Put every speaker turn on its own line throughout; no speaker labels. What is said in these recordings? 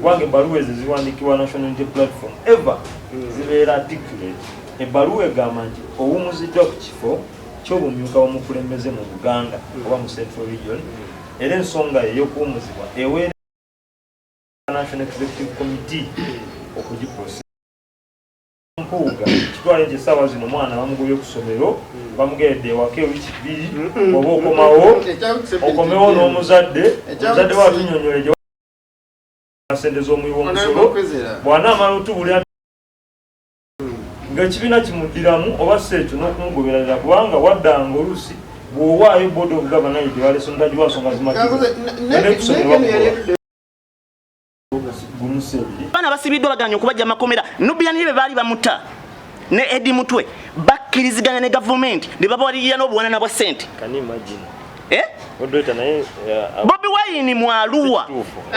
Wange baluwe ziwandikiwa National Unity Platform ever zibeera articulate ebbaluwa egamba nti owummuzidde ku kifo ky'obumyuka omukulembeze mu Buganda oba mu Central Region era ensonga ey'okuwummuzibwa eweera National Executive Committee okugiprocess Mpuuga kitwale nti essaawa zino omwana bamugobye ku ssomero bamugeredde ewaka ewiki bbiri oba okomewo n'omuzadde waatunyonyole sente z'omuyiwa omusolo bwana amala otubulya ng'ekibiina kimuddiramu oba si ekyo n'okumugoberera kubanga waddanga oluusi bw'owaayo board of governors gye baleese omutagiwa nsonga
Bana basibiddwa baganya okubajja makomera Nubian be baali bamuta ne Edi Mutwe bakkiriziganya ne government ne babawalirira n'obuwanana bwa sente.
Can you imagine?
Bobi Wine mwaluwa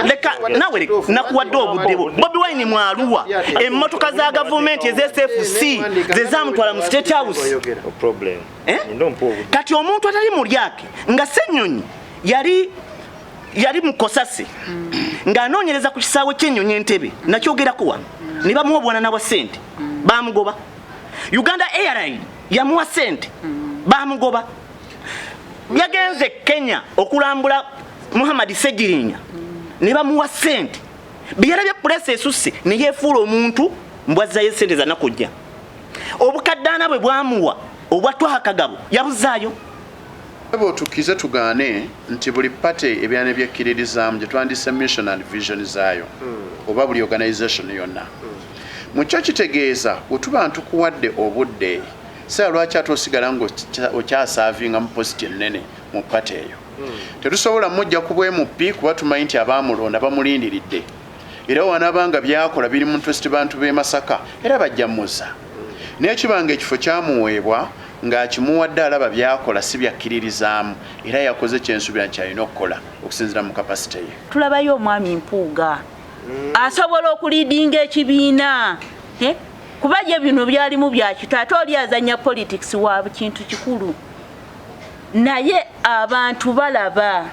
leka nawe nakuwadde obuddebo Bobi Wine mwaluwa emmotoka za government ezSFC zezamutwala mu State House
problem
kati omuntu atali mu lyake nga Ssenyonyi yali mukosase ng'anoonyereza ku kisaawe ky'ennyonyi Entebbe nakyogerako wano ne bamuwa obwanana bwa ssente baamugoba Uganda Airline yamuwa ssente baamugoba yagenze Kenya okulambula Muhammad Sejirinya ne bamuwa ssente byalabye presse esusse ne yeefuula omuntu mbwazzayo ssente za nakujja obukaddaana bwe bwamuwa obwatwa akagabo yabuzaayo
abo tukize tugaane nti buli party ebyane byekkiririzaamu gye twandise mission and vision zaayo oba buli organization yonna mu kyo kitegeeza otuba ntukuwadde obudde saa lwaki ate osigala ng'okyasavinga mu positi ennene mu party eyo tetusobola mujja ku bwemupi kuba tumanyi nti abaamulonda bamulindiridde era wanaabanga byakola biri mu interest bantu b'e Masaka era bajja mmuza naye kibanga ekifo kyamuweebwa ng'akimuwadde alaba byakola si byakkiririzaamu era yakoze kyensuubira nti alina okukola okusinziira mu kapasite ye.
Tulabayo omwami Mpuuga asobola okuliidinga ekibiina kuba je bino byalimu bya kitata oli azanya politics wa kintu kikulu naye abantu balaba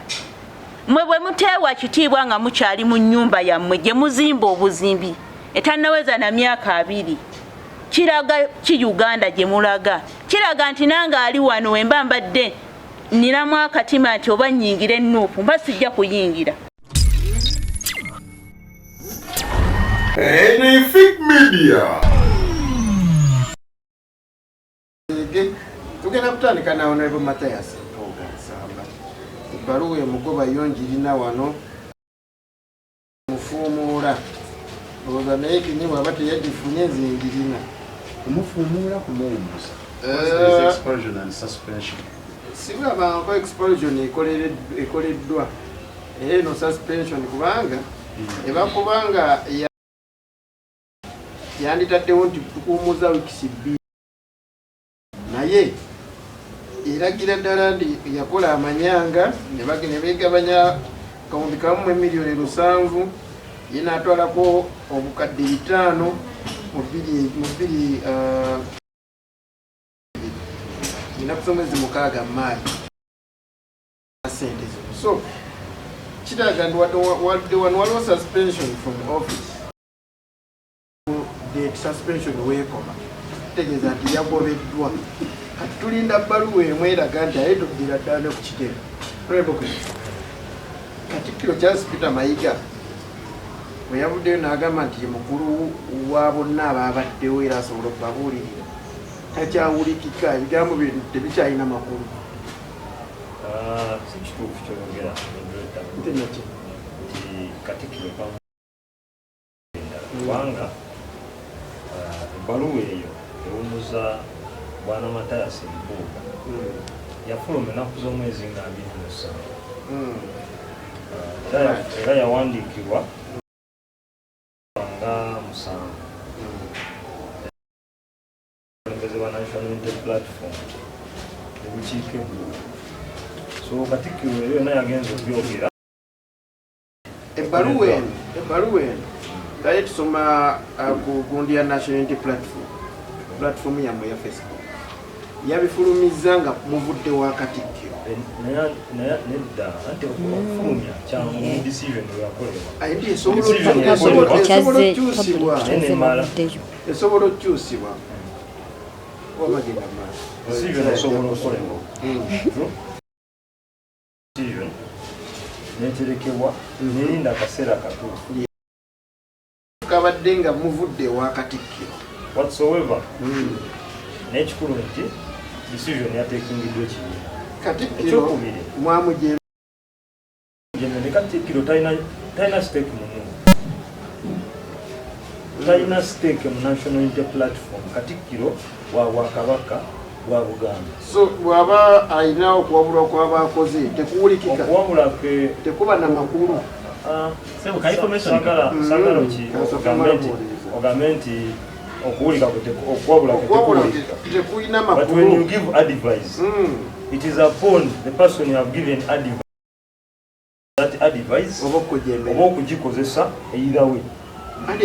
mwe bwe muteewa kitiibwa nga mukyali mu nnyumba yammwe gye muzimba obuzimbi etannaweza na myaka 2 kiraga ki Uganda gye mulaga kiraga nti nanga ali wano wemba mbadde ninamu akatima nti oba nnyingire ennuupu mba sijja kuyingira.
Epic Media.
Tugenda kutandika na Honorable Mathias Mpuuga Nsamba. Ebbaluwa emugoba yonjirina wano mufuumuula olowooza naye kinyibwa aba teyagifunye nze njirina
kumufuumuula kumuwummuza expulsion and suspension
sigabangako expulsion ekoleddwa era eno suspension kubanga ebakubanga yanditaddewo nti tukuwummuza wiikisi 2 naye eragira ddala nti yakola amanyanga ne beegabanya kawumbi kamu miliyoni 7 ye n'atwalako obukadde 5 mu bbiri inaku mwezi 6 Maayi sente zo so kiraga nti wadde wano waliwo suspension from office the suspension weekoma tegeeza nti yagobeddwa kati tulinda bbaluwa emu eraga nti aye tuddira ddala ku kitero Katikkiro Charles Peter Mayiga bwe yavuddeyo n'agamba nti mukulu wa bonna abaabaddewo era asobola okubabuulirira takyawulikika ebigambo bye tebikyalina makulu
si kituufu ky'oyogera
ntenaki
Katikkiro kubanga ebbaluwa eyo ewummuza bwana Mathias Mpuuga yafuluma ennaku z'omwezi nga 27 era yawandiikibwa nga 7 okulembeze ba National Unity Platform ebukiika eggulu so Katikkiro eyo yonna yagenza okubyogera
ebbaluwa eno kale tusoma ku gundi ya National Unity Platform yammwe ya Facebook yabifulumizza nga muvudde wa Katikkiro
nedda ate okufulumya kyangu decision yakolewa
ate esobola okukyusibwa wabagenda maaso
decision esobola okukolebwa decision neterekebwa nerinda akaseera katuufu
kabadde nga muvudde ewa Katikkiro
whatsoever n'ekikulu nti decision yatekingiddwa ekibiina
Katikkiro mwamujembe
ne Katikkiro talina stake mumu talina stake mu national unity platform. Katikkiro wa Bwakabaka bwa Buganda,
so bwaba alina okuwabula kwaba akoze tekuwulikika
okuwabula
tekuba na makulu
sagala ki ogambe nti okuwulika okuwabula
tekulina
makulu. But when you give advice, it is upon the person you have given advice, that advice oba okugikozesa either way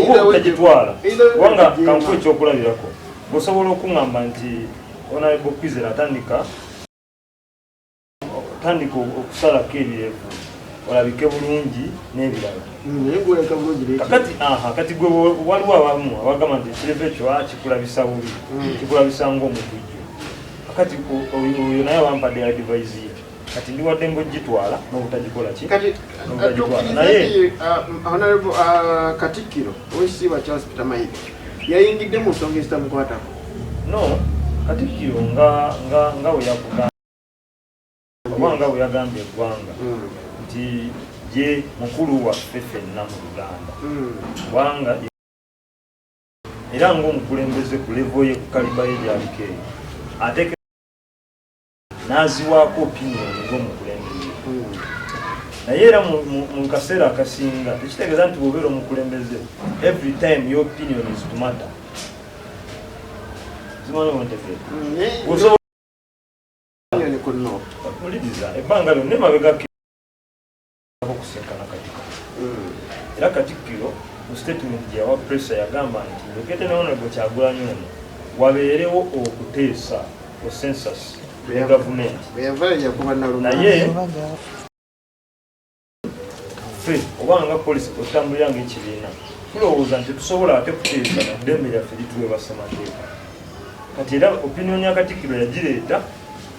oba okugitwala. Kubanga kankuwa ekyokulabirako osobola okuŋŋamba nti Honorable Kwizera atandika okusalako ebirevu olabike bulungi n'ebirala. Kati gwe waliwo abamu abagamba nti ekirevu ekyo kikulabisa bubi, kikulabisa ng'omutujju. Kati oyo naye wampadde advice ye, kati ndiwadde ng'ogitwala n'obutagikola ki naye
Honorable Katikkiro owekitiibwa Charles Peter Mayiga yayingidde mu nsonga ezitamukwatako.
No, Katikkiro nga we yakugamba oba nga we yagambye eggwanga nti ye mukulu waffe ffenna mu Uganda kubanga era ng'omukulembeze ku levo ye ku kaliba ye gy'aliko eyo ate n'aziwaako opinion ng'omukulembeze. Naye era mu kaseera akasinga tekitegeeza nti bw'obeera omukulembeze every time your opinion is to matter. Muliriza ebbanga lyonna emabegako okusinkana Katikkiro. Era Katikkiro mu statement gye yawa pressure yagamba nti Lokete ne Honorable Kyagulanyi ono wabeerewo okuteesa ku census ya gavumenti. Naye ffe oba nga polisi otambulira ng'ekibiina tulowooza nti tusobola ate kuteesa na ddembe lyaffe lituwe bassemateeka. Kati era opinion ya Katikkiro yagireeta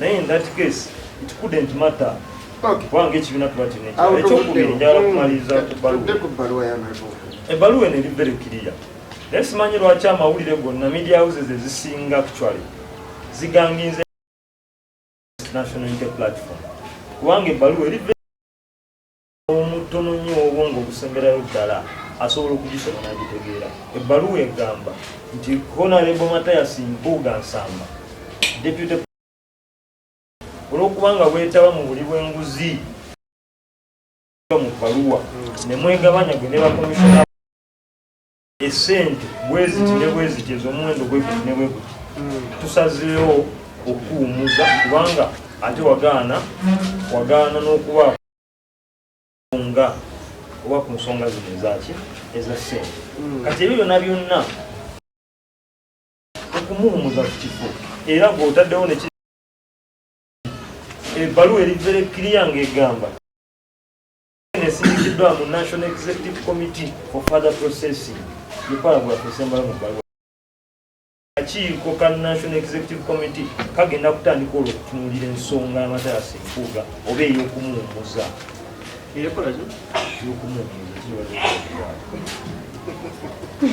naye in that case it couldn't matter. Kubanga ekibiina tuba tinekya ekyokubiri njala kumaliriza ebbaluwa eno eri very clear. Naye simanyi lwaki amawulire gonna media houses ezisinga actually ziganginze national unity platform kubanga ebbaluwa eri omutono nnyo obwongo obusemberayo ddala asobola okugisoma n'agitegeera. Ebbaluwa egamba nti Honorable Mathias Mpuuga Nsamba deputy olw'okubanga bwetaba mu buli bw'enguzi mu bbaluwa ne mwegabanya gwe ne bakomishona esente bweziti ne bweziti ez'omuwendo gwekuti ne bwekuti tusazeewo okuwumuza kubanga ate wagaana n'okuba nga oba ku nsonga zino ezaki eza ssente. Kati ebyo byonna byonna okumuwumuza ku kifo era ng'otaddewo ne ebbaluwa eri very clear ng'egamba esindikiddwa mu National Executive Committee for Further Processing yekwalagula kusembala mu bbaluwa. Akakiiko ka National Executive Committee kagenda kutandika olw'okutunuulira ensonga ya Mathias Mpuuga oba ey'okumuwumuza.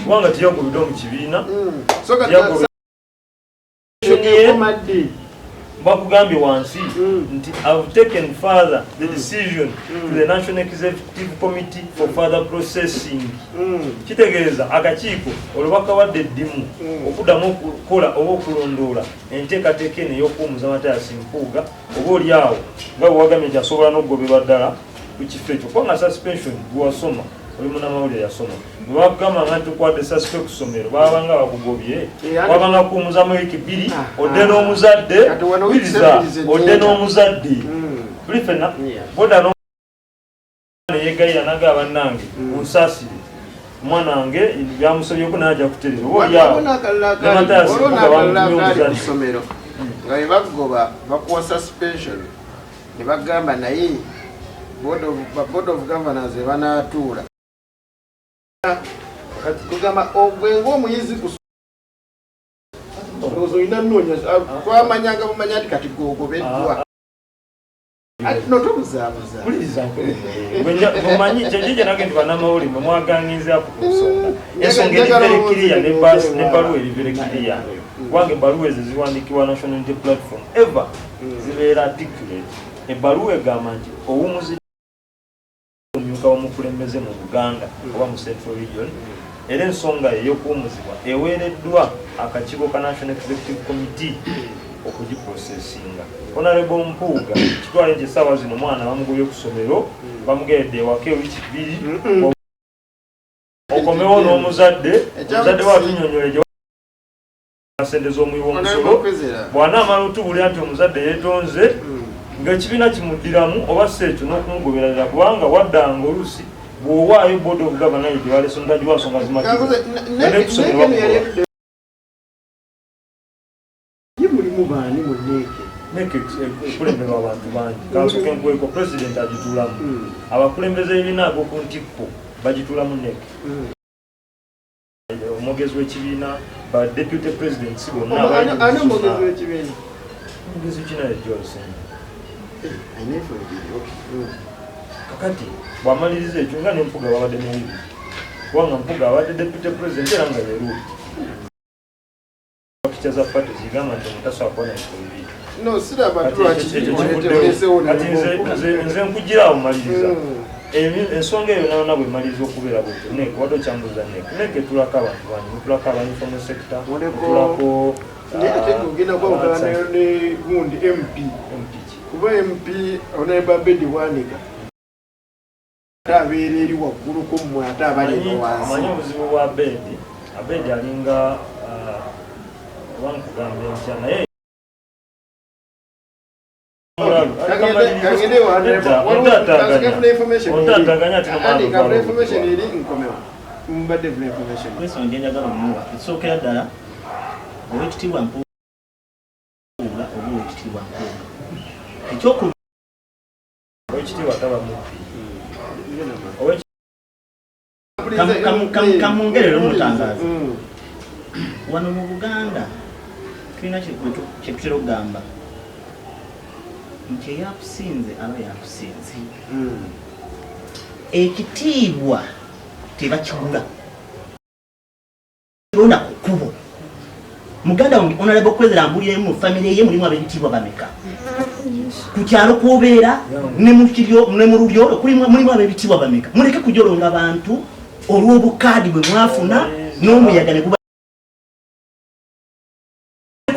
Kubanga teyakubidde mu kibiina bakugambye wansi nti I've taken further the decision to the National Executive Committee for further processing. Kitegeeza akakiiko olubaka wadde eddimu okuddamu okukola oba okulondoola enteekateeka eno ey'okuwumuza Mathias Mpuuga oba oli awo nga bwe wagambye nti asobola n'oggobebwa ddala ku kifo ekyo kubanga suspension bwewasoma oli munamawulire yasoma bwe bakugamba nga ntukwadde suspect ku ssomero babanga bakugobye wabanga kuwumuzamu wiki bbiri odde n'omuzadde wiriza odde n'omuzadde buli ffenna boda neyegayira naga bannange unsaasire omwana wange byamusobyeko najja kuterera oba oliawo
nga bwe bagoba bakuwa suspension ne bagamba naye board of governors banatuula kugamba ogwenga omuyizi olina nnoonya twamanyanga bumanya nti kati gogobeddwa notobuzaabuza
mumanyi kyekije nage nti bannamawulire mwagangiza ku nsonga ensonga eriverekiriya nebbaluwa eriverekiriya kubanga ebbaluwa ezo ziwandiikibwa national unity platform eva zibeera articulate ebbaluwa egamba nti owumuzi omumyuka w'omukulembeze mu Buganda oba mu Central Region era ensonga ey'okuwumuzibwa eweereddwa akakiiko ka National Executive Committee okugiprocesinga. Honorable Mpuuga kitwale nti essaawa zino omwana bamugobye ku ssomero bamugedde ewaka ewiki bbiri okomewo n'omuzadde waatunyonyole gye sente z'omuwi w'omusolo bw'anaamala otubulira nti omuzadde yeetonze ng'ekibiina kimuddiramu oba si ekyo n'okumugoberera kubanga waddanga oluusi bw'owaayo board of governors gye balese omutagiwa nsonga zimatibwa
mubaani mu neeke
ekulemberwa abantu bangi kansoke nkweko president agituulamu abakulembeze ebibiina ag'oku ntikko bagituulamu neeke omwogezi w'ekibiina ba deputy president si bonna
ani omwogezi w'ekibiina
omwogezi kinaye Johnson kakati bw'amaliriza ekyo nga ne Mpuuga babadde n'ebiri kubanga Mpuuga abadde deputy president era nga yeruuli za pato zigamba nti omutasobola na ekibiri
no siraba
kati nze nkugirawo maliriza ensonga eyo nayo nabwe maliriza okubeera bwetyo neeke wadde okyambuza neeke tulako abantu bangi mutulako abaninfomo sector tulako
ogenda kwawukana ne gundi MP kuba MP onayeba bedi wanika ate abeera eri wagguluko mmwe ate abali wansi
amanyi obuzibu bwa bedi abedi alinga wankugamba enkya naye
ekisookera ddala owekitiibwa Mpuuga oba owekitiibwa Mpuuga
owekitiibwa taba muppi
kamungerero mutangaza wano mu Buganda tulina kyetutera okugamba nti eyakusinze aba yakusinze ekitiibwa tebakigula ona ku kkubo muganda onalaba okwezera mbuliremu mu famire ye mulimu ab'ebitiibwa bameka ku kyalo kwobeera ne mu lubyo mulimu ab'ebitiibwa bameka muleke kujolonga abantu olw'obukaadi bwe mwafuna n'omuyaga ne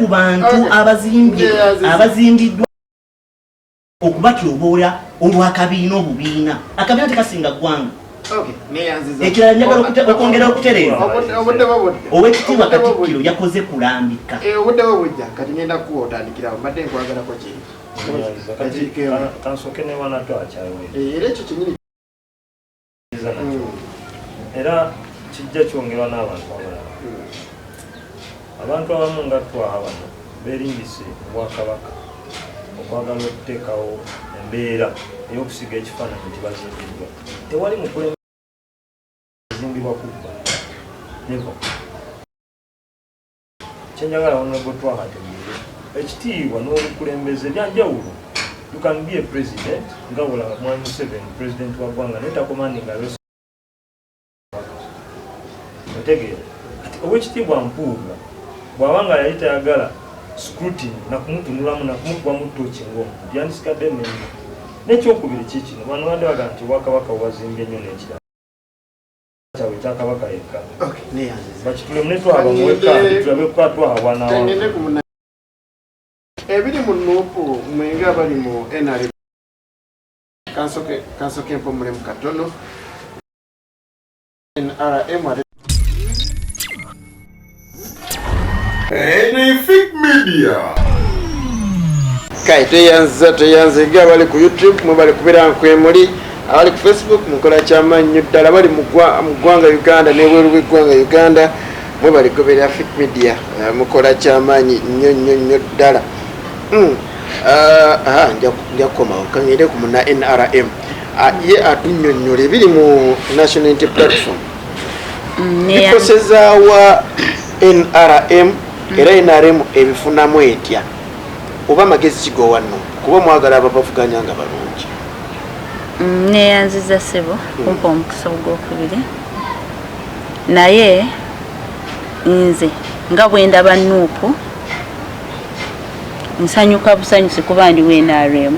ku bantu abazimbiddwa okubatyoboola olw'akabiina obubiina akabiina tekasinga ggwanga ekirala njagala okwongera okutereeza owekitiibwa Katikkiro yakoze kulambika
obudde bwe bujja kati ngenda kuwa otandikirawo mbadde nkwagalako kiri
kansoke ne wanato akyawe
era ekyo kinyini
era kijja kyongerwa n'abantu abalala abantu abamu nga twaha bano beerimbise obwakabaka okwagala okuteekawo embeera ey'okusiga ekifaananyi kibazimbiddwa tewali mukulembeze zimbibwa kubba nevo kyenjagala honorable twaha tegeere ekitiibwa n'olukulembeze byanjawulo you can be a president nga bula mwami Museveni president wa ggwanga naye takomandinga otegeera kati owekitiibwa Mpuuga bw'abanga yali tayagala scrutiny nakumutunulamu nakumukubamu ttooki ng'omuntu byandisikadde mengo n'ekyokubiri kikino bano badde baga nti obwakabaka bubazimbye nnyo n'ekirala kyawe ekyakabaka yekka bakitulemu ne twaba muweka tulabe kuba twahabwa nawa
ebiri mu nuupu mwenga abali mu NRM kansoke mpomulemu katono NRM
Ekibiina
Kai teyanze nga bali ku YouTube mwe bali kubera nkwemuli abali ku Facebook mukola kyamannyo ddala bali mu ggwanga Uganda n'ebweru bw'eggwanga Uganda mwe bali goberera Ekibiina mukola kyamanyi nnyo ddala nja kukomawo kangende ku muna NRM ye atunyonnyola ebiri mu National Unity Platform bikosezaawa NRM era NRM ebifunamu etya oba amagezi kigowa nno kuba mwagala ababavuganya nga balungi
neyanziza sebo kumpa omukisa ogwokubiri naye nze nga bwendaba Nuupu nsanyuka busanyusi kuba ndi NRM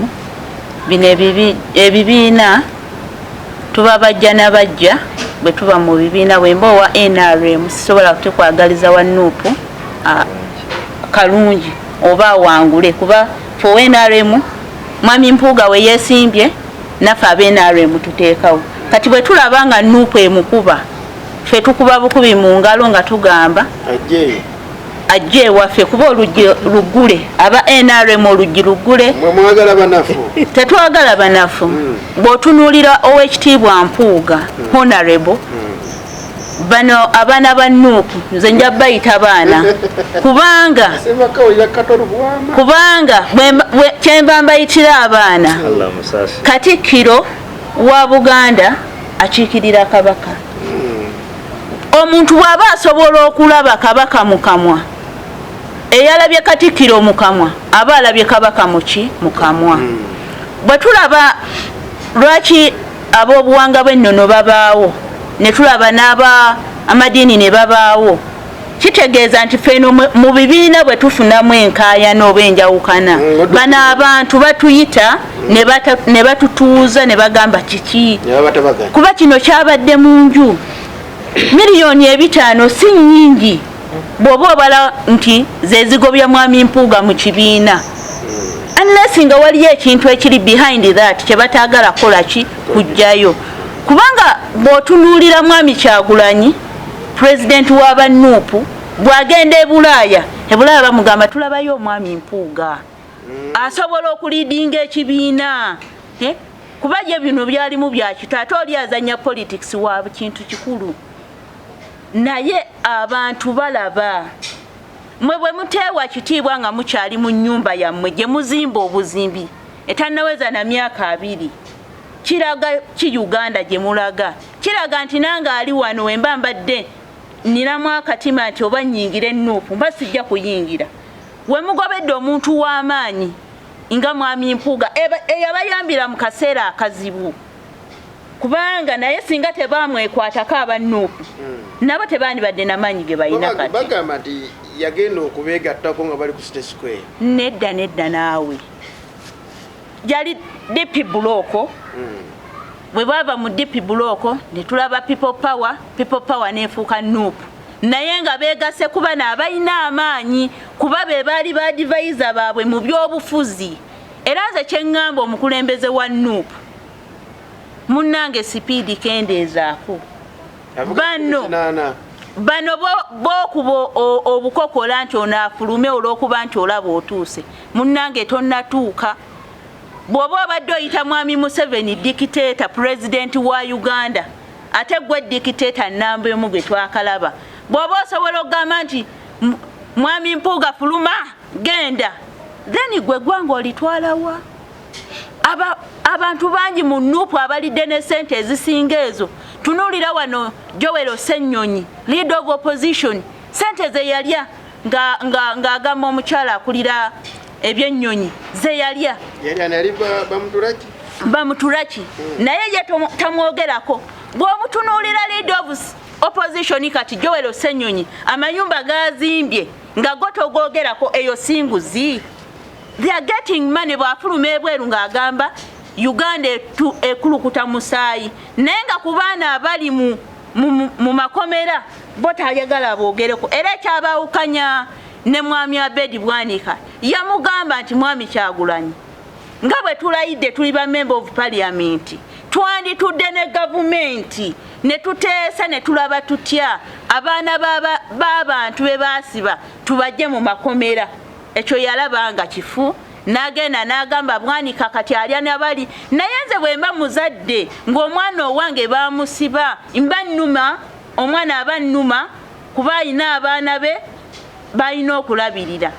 bino ebibiina tuba bajja n'abajja bwe tuba mu bibiina bwemba owa NRM sisobola kutekwagaliza wa Nuupu kalungi oba wangule kuba fo NRM mwami Mpuuga we yesimbye naffe NRM tuteekawo kati bwe tulaba nga Nuupu emukuba ffe tukuba bukubi mu ngalo nga tugamba ajje ewaffe kuba oluggi luggule aba NRM oluggi luggule
mwagala banafu
tetwagala banafu bw'otunuulira ow'ekitiibwa Mpuuga honorable bano abaana ba Nuupu nze nja bayita baana kubanga kyemba mbayitira abaana Katikkiro wa Buganda akiikirira Kabaka omuntu bw'aba asobola okulaba Kabaka mu kamwa eyalabye Katikkiro mu kamwa aba alabye Kabaka mu kamwa bwe tulaba lwaki ab'obuwanga bw'ennono babaawo ne tulaba amadiini ne babaawo kitegeeza nti ffeno mu bibiina bwe tufunamu enkaayana oba enjawukana bano abantu batuyita ne batutuuza ne bagamba kiki kuba kino kyabadde mu nju miliyoni 5 si nnyingi bw'oba obala nti ze zigobya mwami Mpuuga mu kibiina unless nga waliyo ekintu ekiri behind that kye bataagala kukola ki kujjayo kubanga bw'otunuulira mwami Kyagulanyi pulezidenti w'aba Nuupu bw'agenda e Bulaaya bamugamba tulabayo omwami Mpuuga asobola okuliidinga ekibiina kuba gye bino byalimu bya kitaate oli azanya politics wa kintu kikulu naye abantu balaba mwe bwe muteewa kitiibwa nga mukyali mu nnyumba yammwe gye muzimba obuzimbi etannaweza na myaka 2 kiraga ki Uganda gye mulaga kiraga nti nange ali wano wemba mbadde ninamu akatima nti oba nnyingire Nuupu mba sijja kuyingira we mugobedde omuntu w'amaanyi nga mwami Mpuuga eyabayambira mu kaseera akazibu kubanga naye singa tebamwekwatako aba Nuupu nabo tebandibadde n'amaanyi ge balina kati
bagamba nti yagenda okubeegattako nga bali ku City Square
nedda naawe yali DP buloko bwe bava mu DP buloko ne tulaba people power neefuuka Nuupu naye nga beegase kuba n'abalina amaanyi kuba be baali ba advisor baabwe mu by'obufuzi era nze kye ŋŋamba omukulembeze wa Nuupu munnange sipiidi kendeezaako bano bookuba obukokola nti onaafulume olw'okuba nti olaba otuuse munnange tonnatuuka bw'oba obadde oyita mwami Museveni dikiteeta pulezidenti wa Uganda ate gwe dikiteeta nnamba emu gwe twakalaba bw'oba osobola okugamba nti mwami Mpuuga fuluma genda then gwe gwanga olitwalawa abantu bangi mu Nuupu abalidde ne ssente ezisinga ezo tunuulira wano Joel Ssennyonyi leader of opposition ssente ze yalya ng'agamba omukyala akulira ebyennyonyi ze yalya bamutulaki naye ye tamwogerako bw'omutunuulira leader of opposition kati Joel Ssennyonyi amayumba gazimbye nga gotogoogerako eyo singuzi they are getting money bw'afuluma ebweru ng'agamba Uganda ekulukuta musaayi naye nga ku baana abali mu makomera bo tayagala boogereko era ekyabaawukanya ne mwami Abedi Bwanika yamugamba nti mwami Kyagulanyi nga bwe tulayidde tuli ba member of parliament twanditudde ne gavumenti ne tuteesa ne tulaba tutya abaana b'abantu be baasiba tubajje mu makomera ekyo yalaba nga kifu n'agenda n'agamba Bwanika kati alya n'abali naye nze bwe mba muzadde ng'omwana owange baamusiba mba nnuma omwana aba nnuma kuba alina abaana be balina okulabirira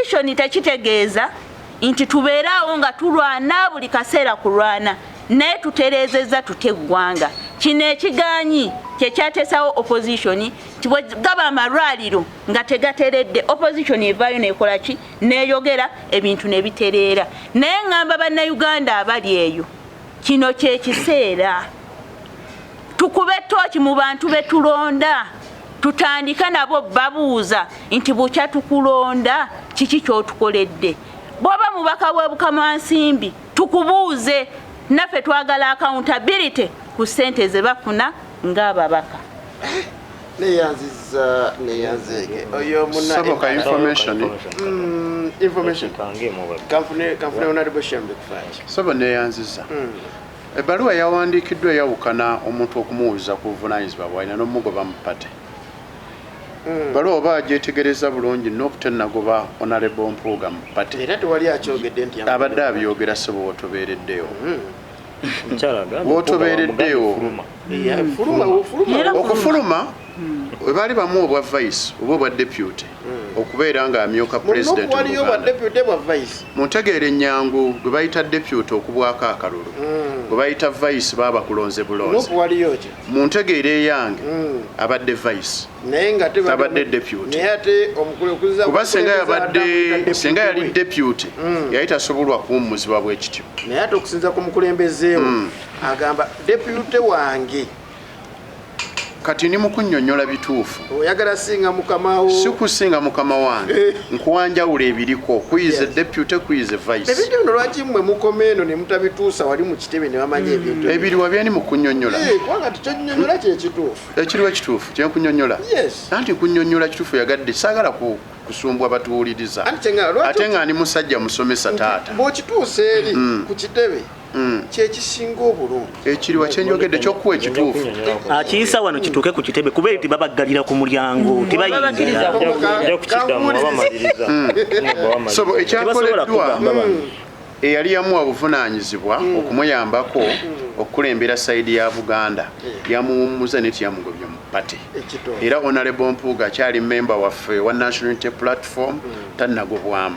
opposition tekitegeeza nti tubeeraawo nga tulwana buli kaseera kulwana naye tutereezezza tutya eggwanga. Kino ekigaanyi kyekyateesawo opposition nti bwe gaba amalwaliro nga tegateredde opposition evaayo nekola ki neeyogera ebintu ne bitereera. Naye ŋŋamba bannayuganda abali eyo kino kyekiseera tukube ttooki mu bantu be tulonda tutandika nabo babuuza nti bukya tukulonda kiki ky'otukoledde. Bw'oba mubaka w'Ebukamansimbi tukubuuze naffe twagala accountability ku ssente ze bafuna ng'ababaka.
neyanzege oyo
soboka information
kanfune honorable Shambe kufaaki
sobo neyanziza ebbaluwa yawandiikiddwa eyawukana omuntu okumuwuliza ku buvunaanyizibwa bwalina n'omugoba mu pate. Baluwa oba agyetegereza bulungi n'okutennagoba honorable Mpuuga mu pate
era tewali akyogedde nti
abadde abyogera sebo wotobeereddeyo wotobeereddeyo okufuluma we baali bamu obwa vice oba obwa deputy okubeera nga amyuka president muntegeera ennyangu gwe bayita deputy okubwako akalulu gwe bayita vice baba kulonze bulonze muntegeera eyange abadde vice tabadde deputy kuba senga yali deputy yali tasobolwa kuwummuzibwa bwe kityo
naye ate okusinza ku mukulembezeewo agamba deputy wange
kati ni mukunnyonnyola bituufu
oyagala singa mukamawo
si kusinga mukama wange nkuwanjawula ebiriko kuyize deputy kuyize vice
ebintu bino lwaki mmwe mukoma eno ne mutabituusa wali mu kitebe ne bamanya ebintu
ebiriwa byani mukunnyonnyola
kubanga tikyonnyonnyola kyekituufu
ekiriwa ekituufu kyenkunnyonnyola anti nkunnyonnyola kituufu yagadde saagala kusumbwa batuwuliriza ate nga ndi musajja musomesa taata
bw'okituusa eri ku kitebe kyekisinga obulungi
ekiriwa kyenjogedde kyokkuwa ekituufu
akiyisa wano kituuke ku kitebe kubeera ti babaggalira ku mulyango tibayinza
so ekyakoleddwa eyali yamuwa buvunaanyizibwa okumuyambako okukulembera sayidi ya Buganda yamuwummuza ne tiyamugobye mu pate era honorable Mpuuga akyali member waffe wa National Unity Platform tannagobwamu.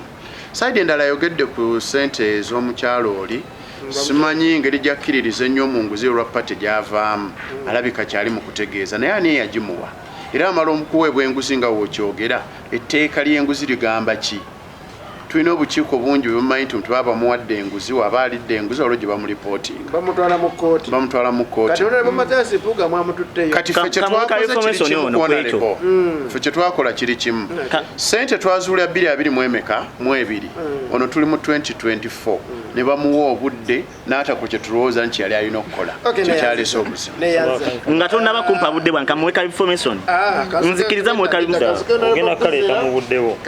Sayidi endala ayogedde ku ssente ez'omukyalo oli simanyi ngeri gyakkiririza ennyo mu nguzi olwa pate gyavaamu alabika kyali mu kutegeeza naye ani yagimuwa era amala omukuweebwa enguzi nga wookyogera etteeka ly'enguzi ligamba ki? Tulina obukiiko bungi bumanyi nti baba bamuwadde enguzi waba alidde enguzi olwo gye bamulipootinga
bamutwala mu kkooti kati ffe kyetwakola kiri kimu ssente twazuula 2022 ono tuli mu 2024 ne bamuwa obudde n'atako kye tulowooza nti yali alina okukola kyekyaleese obuzibu
nga tonnaba kumpa budde bwanka muweka information nzikiriza muweka
ogenda kaleeta mu buddewo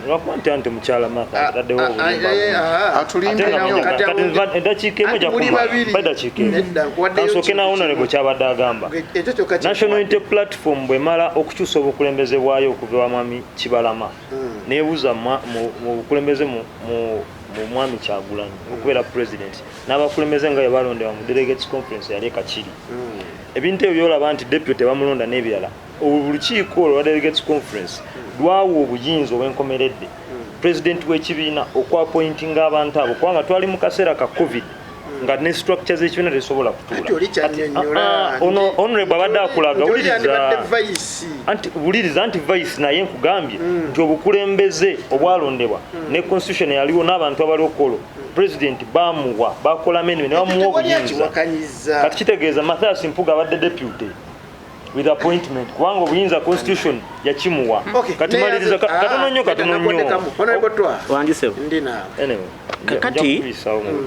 nwakwante anti mukyala Martha ataddewo eddakiika emu edakiika emu kansooke nawo honorable kyabadde agamba National Unity Platform bwemala okukyusa obukulembeze bwayo okuva wa mwami Kibalama neebuuza mu bukulembeze mu mwami Kyagulanyi okubeera president n'abakulembeze nga balondewa mu delegates conference yali Kakiri ebintu ebyo byolaba nti deputy bamulonda n'ebirala olukiiko olwa delegates conference lwawo obuyinza obwenkomeredde president w'ekibiina okwapointinga abantu abo kubanga twali mu kaseera ka covid nga ne structure z'ekibiina tesobola kutuula honorable abadde akulaga wuliriza anti vice naye nkugambye nti obukulembeze obwalondebwa ne constitution yaliwo n'abantu abalokolo president bamuwa bakola menu ne bamuwa obuyinza kati kitegeeza Mathias Mpuuga abadde deputy with appointment kubanga obuyinza constitution yakimuwa kati maliriza katono nnyo
kakati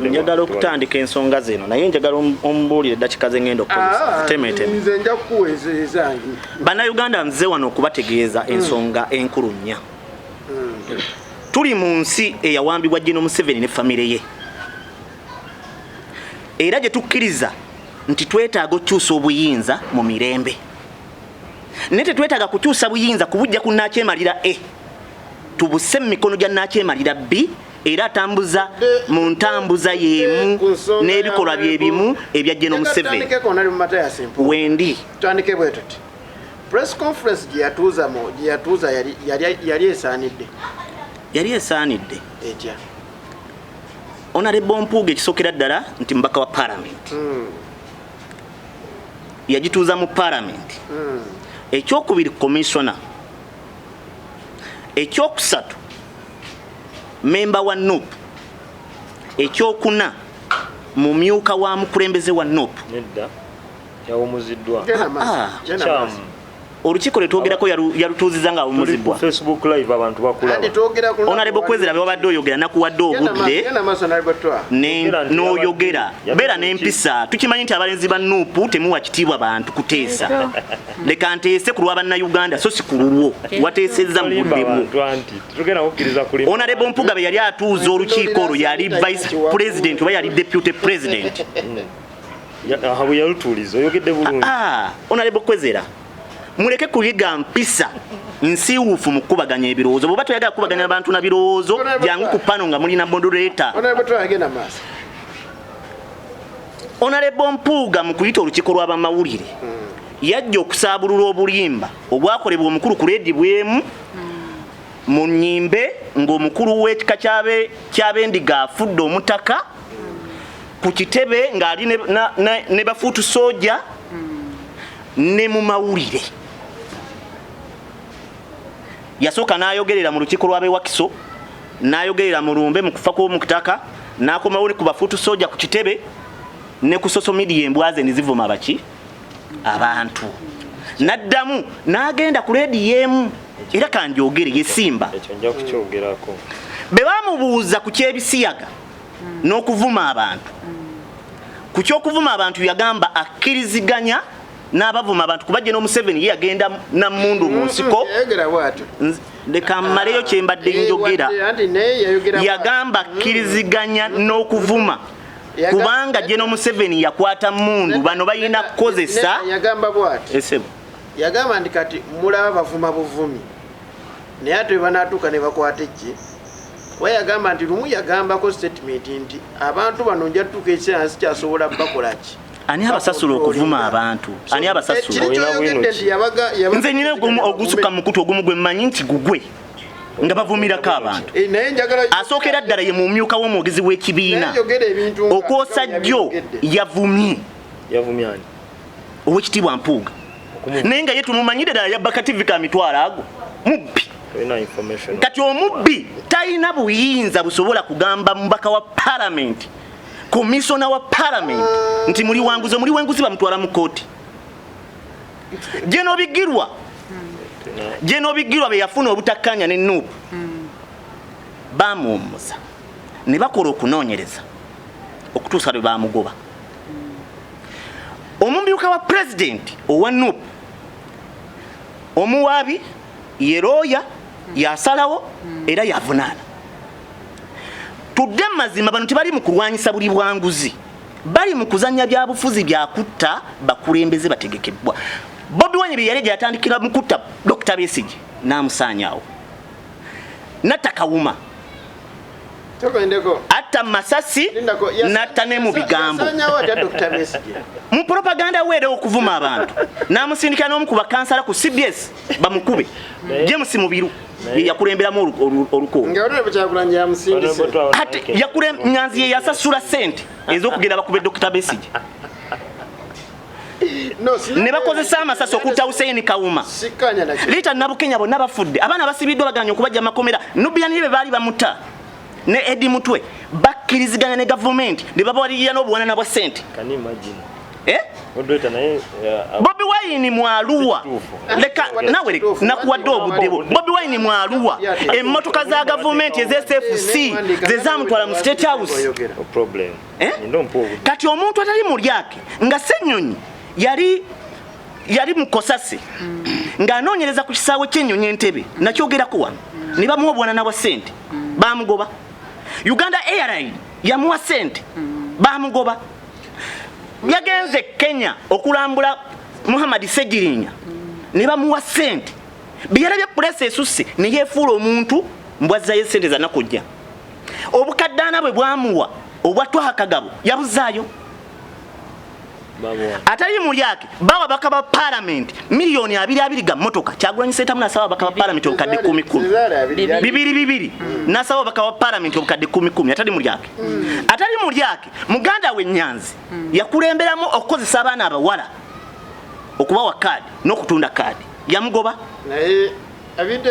njagala okutandika ensonga zeno naye njagala ombuulire eddakika ze ngenda okutemeteme bannayuganda nze wano okubategeeza ensonga enkulu nnya tuli mu nsi eyawambibwa Gino Museveni ne famire ye era gye tukkiriza nti twetaaga okukyusa obuyinza mu mirembe naye tetwetaaga kukyusa buyinza kubujja ku Nakyemalira tubuse mu mikono gya Nakyemalira B era atambuza mu ntambuza y'emu n'ebikolwa bye bimu ebya Gino Museveni wendi
press conference gye yali esaanidde etya
Honorable Mpuuga ekisokera ddala nti mbaka wa parliament yagituuza mu parliament ekyokubiri commissioner ekyokusatu member wa NUP ekyokuna mumyuka wa mukulembeze wa NUP
nedda yawumuziddwa
olukiiko lwetwogerako yalutuuziza nga awumuziddwa
Facebook live abantu bakulaba
Honorable Kwezera byobadde oyogera nakuwadde obudde n'oyogera beera n'empisa tukimanyi nti abalenzi ba NUP temuwa kitiibwa bantu kuteesa leka nteese ku lwa bannayuganda so si ku lulwo wateesezza mu buddemu Honorable Mpuuga be yali atuuza olukiiko olwo yali vice president oba yali deputy president
bwe yalutuuliza oyogedde bulungi
Honorable Kwezera muleke kuyiga mpisa nsiwuufu mu kkubaganya ebirowoozo bw'oba toyagala kukubaganya abantu na birowoozo jangu ku pano nga mulina moderator Honorable Mpuuga mu kuyita olukiiko lw'abamawulire yajja okusaabulula obulimba obwakolebwa omukulu ku Ledi Bwemu mu nnyimbe ng'omukulu w'ekika ky'abendiga afudde omutaka ku kitebe ng'ali ne bafuutu soja ne mu mawulire yasooka n'ayogerera mu lukiiko lw'abeewakiso n'ayogerera mu lumbe mu kufa kw'omukitaka n'akomawo ne ku bafuutu soja ku kitebe ne ku social media embwaze ne zivuma baki abantu n'addamu n'agenda ku Ledi Yemu era kanjogere yesimba
ekyo nja kukyogerako
be bamubuuza ku kyebisiyaga n'okuvuma abantu ku kyokuvuma abantu yagamba akkiriziganya n'abavuma abantu kubajje no Museveni yagenda na mundu mu nsiko leka mmaleyo kyembadde njogera yagamba akkiriziganya n'okuvuma kubanga je no Museveni yakwata mundu bano bayina kukozesa
yagamba bwati
esebo
yagamba ndi kati mulaba bavuma buvumi naye ate banatuuka ne bakwata ejje wayagamba nti lumu yagambako statement nti abantu bano nja tutuuka ekiseera sikyasobola bakolaki
ani abasasula okuvuma abantu ani abasasula nze nina ogusuka mukutu ogumu gwe mmanyi nti gugwe nga bavumirako abantu asookera ddala ye mumyuka w'omwogezi w'ekibiina okwosa jjo yavumye owekitiibwa Mpuuga naye nga ye tumumanyire ddala yabba kativi ka mitwalo ago mubbi kati omubbi talina buyinza busobola kugamba mubaka wa parliament commissioner wa parliament nti muli wanguzi bamutwala mu kooti je n'obigirwa be yafuna obutakkanya ne NUP bamuwummuza ne bakola okunoonyereza okutuusa lwe bamugoba omumyuka wa president owa NUP omuwaabi yerooya yasalawo era yavunaana tudde mazima bano tebali mu kulwanyisa buli bwanguzi bali mu kuzanya bya bufuzi bya kutta bakulembeze bategekebwa Bobi Wine yali yatandikira mu kutta Dr. Besigye namusaanyaawo natakawuma ata masasi natane mu bigambo mu propaganda were okuvuma abantu namusindika n'omukuba kansala ku CBS bamukube James Mubiru yakulemberamu oluko nyanzi ye yasasula sente ez'okugenda bakube Dr. Besigye ne bakozesa amasasi okutta Hussein Kawuma lita Nabukenya bonna bafudde abaana basibiddwa baganya okubajja makomera Nubiani be baali bamuta ne Edi Mutwe bakkiriziganya ne government ne babawalirira n'obuwanana bwa sente Bobi Wine mwaluwa leka nawe nakuwadde obudde Bobi Wine mwaluwa emmotoka za government ez'SFC zezamutwala mu State House kati omuntu atali mu lyake nga Ssenyonyi yali mukosase ng'anoonyereza ku kisaawe ky'ennyonyi Entebbe nakyogerako wano ne bamuwa obwanana bwa sente bamugoba Uganda Airline yamuwa sente bamugoba yagenze Kenya okulambula Muhammad Segirinya ne bamuwa sente byalabye press esusse ne yefuula omuntu mbwazzayo sente za nakujja obukaddaana bwe bwamuwa obwatwa akagabo yabuzaayo atali mu lyake bawa bakaba parliament milioni 2 ga motoka Kyagulanyi Ssentamu nasaba bakaba parliament obukadde 10 bibiri nasaba bakaba parliament obukadde 10 atali mu lyake atali mu lyake muganda we Nyanzi yakulemberamu okukozesa abaana abawala okubawa kadi n'okutunda kadi yamugoba
naye ebintu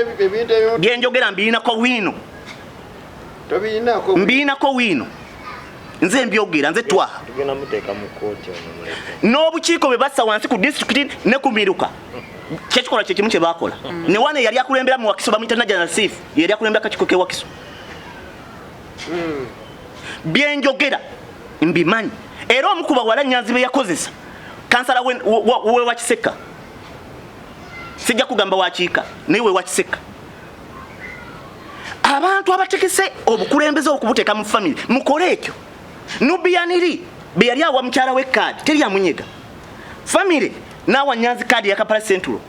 byenjogera mbiinako wino
tobinako
mbiinako wino nze mbyogera nze twa
tugenda muteeka mu kooti
n'obukiiko bwe bassa wansi ku district ne ku miruka kyekikola kyekimu kye baakola ne wane yali akulembera mu Wakiso bamuyita General Chief yali akulembera kakiiko ke Wakiso byenjogera mbimanyi era omukuba wala Nyanzi be yakozesa kansala we Wakiseka sijja kugamba wakiika naye we Wakiseka abantu abatekese obukulembeze okubuteeka mu family mukole ekyo Nubiyaniri be yali awa mukyala we kadi teri amunyega family nawa Nyanzi kadi ya Kampala Central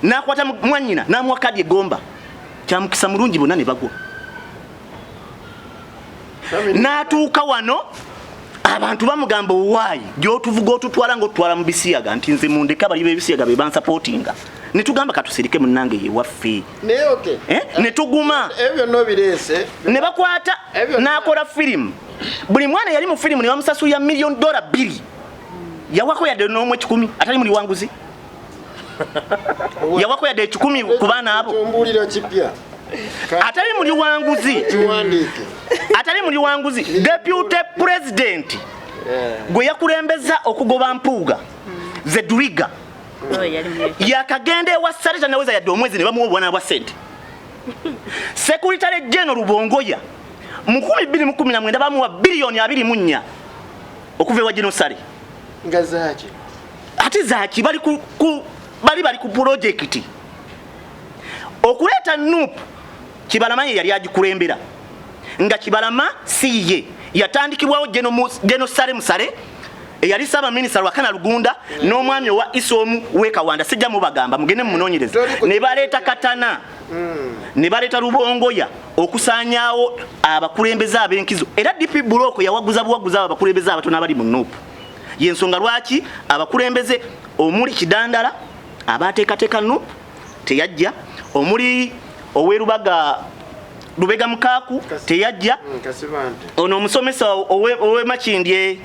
nakwata mwanyina namuwa kadi egomba kyamukisa mulungi bonna ne bagwa natuuka wano abantu bamugamba owaayi gyotuvuga otutwala ng'otutwala mu bisiyaga nti nze mundeka bali b'ebisiyaga be bansapootinga ne tugamba katusirike munnange ye waffe ne tuguma
ebyo nobireese
ne bakwata n'akola firimu buli mwana yali mu firimu ne bamusasulira $1 million 2 yawako yadde n'omwe 10 atali muli wanguzi yawako yadde 10 ku baana abo
tumbulira kipya
atali muli wanguzi atali muli wanguzi deputy president gwe yakulembeza okugoba Mpuuga Zeduriga yakagenda ewa Sarita naweza yadde omwezi ne bamuwa obwana bwa sente Secretary General Rubongoya mu 2019 bamuwa billion 24 okuva ewa Genosari
ngazaki
ati zaki bali ku project okuleta NUP Kibalama yali agikulembera nga Kibalama siye yatandikibwawo Genosari Musale yali saba minister Wakana Lugunda n'omwami wa Isomu wekawanda sijja mubagamba mugende munonyereza ne baleta Katana ne baleta Rubongoya okusanyawo abakulembeze abenkizo era DP block yawaguza abakulembeze abatono abali mu NUP yensonga lwaki abakulembeze omuli Kidandala abateekateeka NUP teyajja omuli owerubaga Lubega Mukaku teyajja ono omusomesa owe Makindye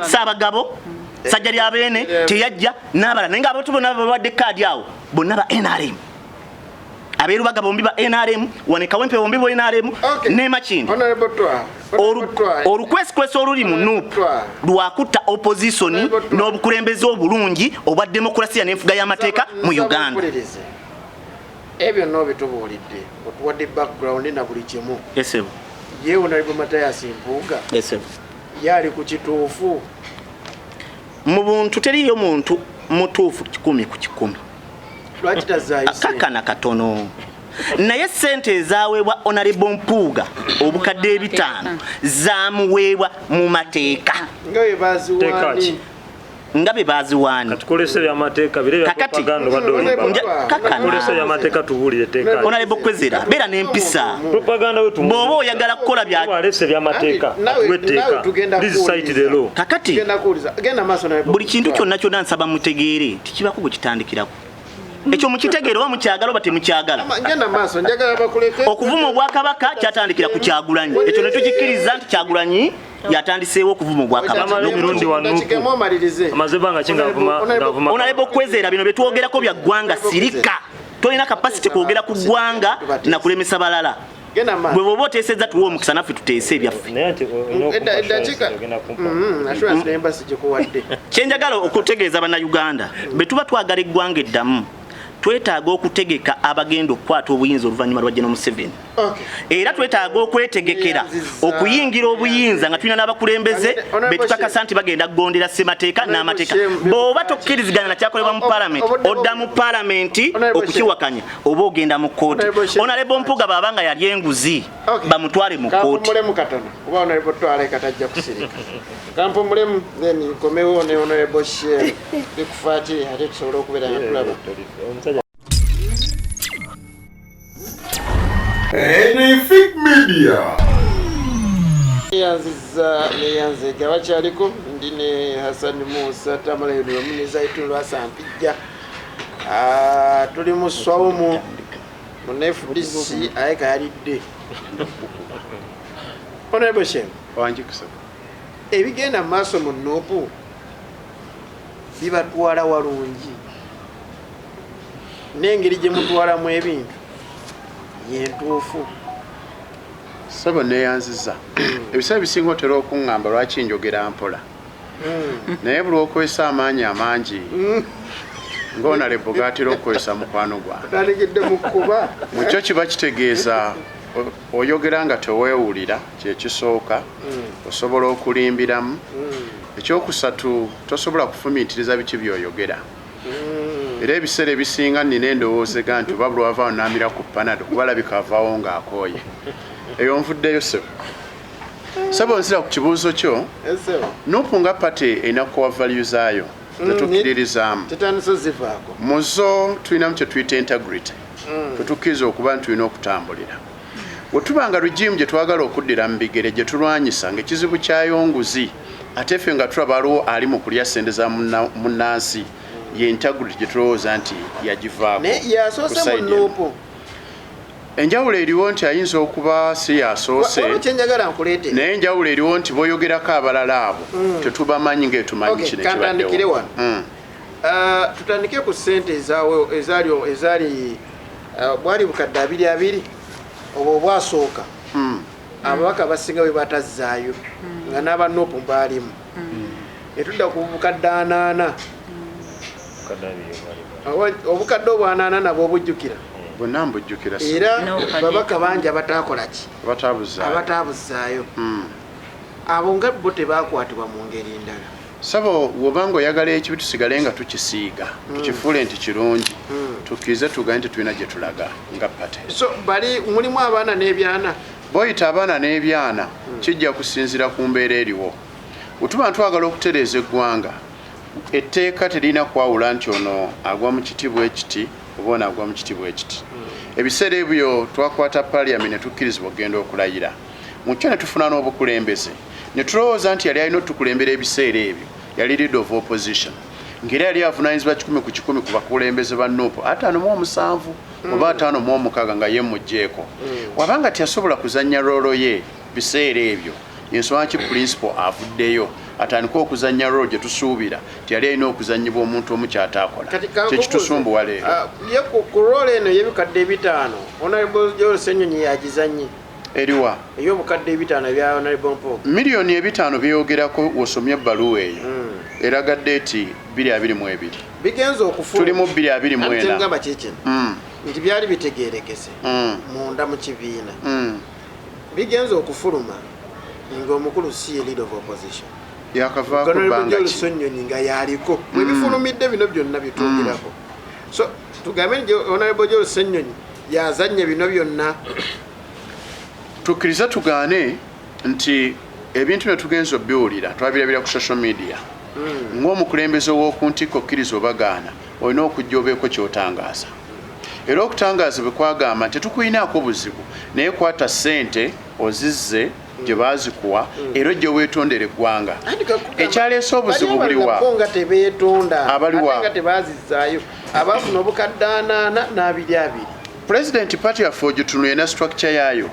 Sabagabo sajja lya bene teyajja n'abala naye ng'abantu bonna babadde kadi awo bonna ba NRM abeerubaga bombi ba NRM wanekawempe bombi bo NRM ne Makindye olukwesikwesi oluli mu NUP lwakutta opposition n'obukulembeze obulungi obwa demokrasiya n'enfuga y'amateeka mu Uganda
ebyo no bitubuulidde otuwadde background na buli kimu
esebo
yewe nalibo Matayasi Mpuuga
esebo
yali ku kituufu
mu buntu teriyo muntu mutuufu 10 ku 10
lwaki tazaayo
kakana katono naye sente ezaweebwa Honorable Mpuuga obukadde 5 zaamuweebwa mu mateeka nga be baziwaani
katukolese by'amateeka bire bya propaganda badoli katukolese by'amateeka tubuulire teeka
Honorable Kwezera beera n'empisa
propaganda wetu
bw'oba oyagala kukola
byalese by'amateeka weteeka this site the law
kakati buli kintu kyonna kyonna nsaba mutegeere tikibako gwe kitandikirako ekyo mukitegeera oba mukyagala oba temukyagala okuvuma obwakabaka kyatandikira ku Kyagulanyi ekyo ne tukikkiriza nti Kyagulanyi yatandiseewo okuvuma obwakabaka
n'omurundi wa NUP amazebanga kingavuma
Honorable Kwezera bino bye twogerako bya ggwanga sirika tolina kapasite kwogera ku ggwanga na kulemesa balala bwe bwoba oteesezza tuwa omukisa naffe tuteese ebyaffe kyenjagala okutegeeza bannayuganda bwe tuba twagala eggwanga eddamu twetaaga okutegeka abagenda okukwata obuyinza oluvannyuma lwa General Museveni era twetaaga okwetegekera okuyingira obuyinza nga tulina n'abakulembeze betukakasa nti bagenda kugondera ssemateeka n'amateeka bw'oba tokkiriziganya na kyakolebwa mu palamenti odda mu palamenti okukiwakanya oba ogenda mu kkooti Honorable Mpuuga baba nga yali enguzi bamutwale mu kkooti
kampumulemu then komewo ne Honorable Share bikufaatire ate tusobole okubeera nga tulaba
Anything Media.
Neyanze gabakyaliko ndine Hassan Musa Tamala yono muniza itulu asampijja tuli muswawo mu FDC ayeka yalidde Honorable Shem
wanjikusa
ebigenda maaso mu Nuupu bibatwala walungi n'engeri gye mutwalamu ebintu yentuufu
sabo neyanziza ebisaba bisinga otera okuŋŋamba lwaki njogera mpola naye buli okozesa amaanyi amangi ng'onalebo gatera okukozesa mukwano gwange
taligidde mu kkuba
mukyo kiba kitegeeza oyogera nga teweewulira kyekisooka osobola okulimbiramu ekyokusatu tosobola kufumiitiriza biki by'oyogera era ebiseera ebisinga nnina endowoozega nti oba buli wavaawo naamira ku panado kuba alabika avaawo ng'akooye eyo nvuddeyo sebo sebo nsira ku kibuuzo kyo Nuupu nga pate erina kowa value zaayo zetukkiririzaamu muzo tulinamu kye tuyita integrity twetukkiriza okuba nti tulina okutambulira bwe tuba nga regimu gye twagala okuddira mu bigere gye tulwanyisa ng'ekizibu kyayonguzi ate ffe nga tulaba aliwo ali mu kulya ssente za munnansi ye integrity gye tulowooza nti yagivaako
yasoose mu Nuupu
enjawulo eriwo nti ayinza okuba si yasoose naye enjawulo eriwo nti boyogerako abalala abo tetubamanyi ng'etumanyi kino ekibaddewo
tutandike ku ssente ezaali bwali bukadde 22 obwo obwasooka ababaka abasinga bwe batazzaayo nga n'aba Nuupu baalimu etudda ku bukadde 80 obukadde obw'80 nabwo obujjukira
bonna mbujjukira
era babaka bangi abataakola ki abataabuzzaayo abo nga bo tebakwatibwa mu ngeri ndala
sabo wobanga oyagala ekibi tusigale nga tukisiiga tukifuule nti kirungi tukkirize tugaye nti tulina gye tulaga nga pate
so bali mulimu abaana n'ebyana
boyita abaana n'ebyana kijja kusinzira ku mbeera eriwo wetuba ntwagala okutereeza eggwanga etteeka terina kwawula nti ono agwa mu kiti bwe kiti oba ono agwa mu kiti bwe kiti ebiseera ebyo twakwata paliament ne tukkirizibwa okugenda okulayira mu kyo ne tufuna n'obukulembeze ne tulowooza nti yali alina otukulembera ebiseera ebyo yali leader of opposition ngeri yali avunaanyizibwa 100 ku 100 ku bakulembeze ba Nuupu 57 oba 56 nga ye mugjeeko wabanga tiyasobola kuzannya roolo ye biseera ebyo ensonga ki principal avuddeyo atandika okuzannya roolo gye tusuubira tiyali alina okuzannyibwa omuntu omu kyataakola kyekitusumbuwa leero
ku roolo eno y'ebikadde 5 Honorable Joel Ssenyonyi yagizannye
eriwa
ey'obukadde 5 bya Honorable Mpuuga
miliyoni 5 byeyogerako wosomye ebbaluwa eyo eraga ddeeti 2022
bigenza okufuluma
tulimu 2024
ngamba kikino nti byali bitegeerekese munda mu kibiina bigenza okufuluma ng'omukulu si ye leader of opposition
yakavaako bbanga ki
Ssenyonyi nga yaliko bwe bifulumidde bino byonna bitwogerako so tugambe nti Honorable Joel Ssenyonyi yazanye bino byonna
tukkiriza tugaane nti ebintu bye tugenza obbiwulira twabirabira ku social media ng'omukulembeze ow'okuntiko kkiriza obagaana olina okujja obeeko ky'otangaza era okutangaza bwe kwagamba nti tetukuyinaako buzibu naye kwata ssente ozizze gye baazikuwa era ojja weetondera eggwanga ekyaleese obuzibu buliwa
abaliwa tebazizzaayo abafuna obukadde 80 n'22
President party yaffe ogitunuulira yena structure yaayo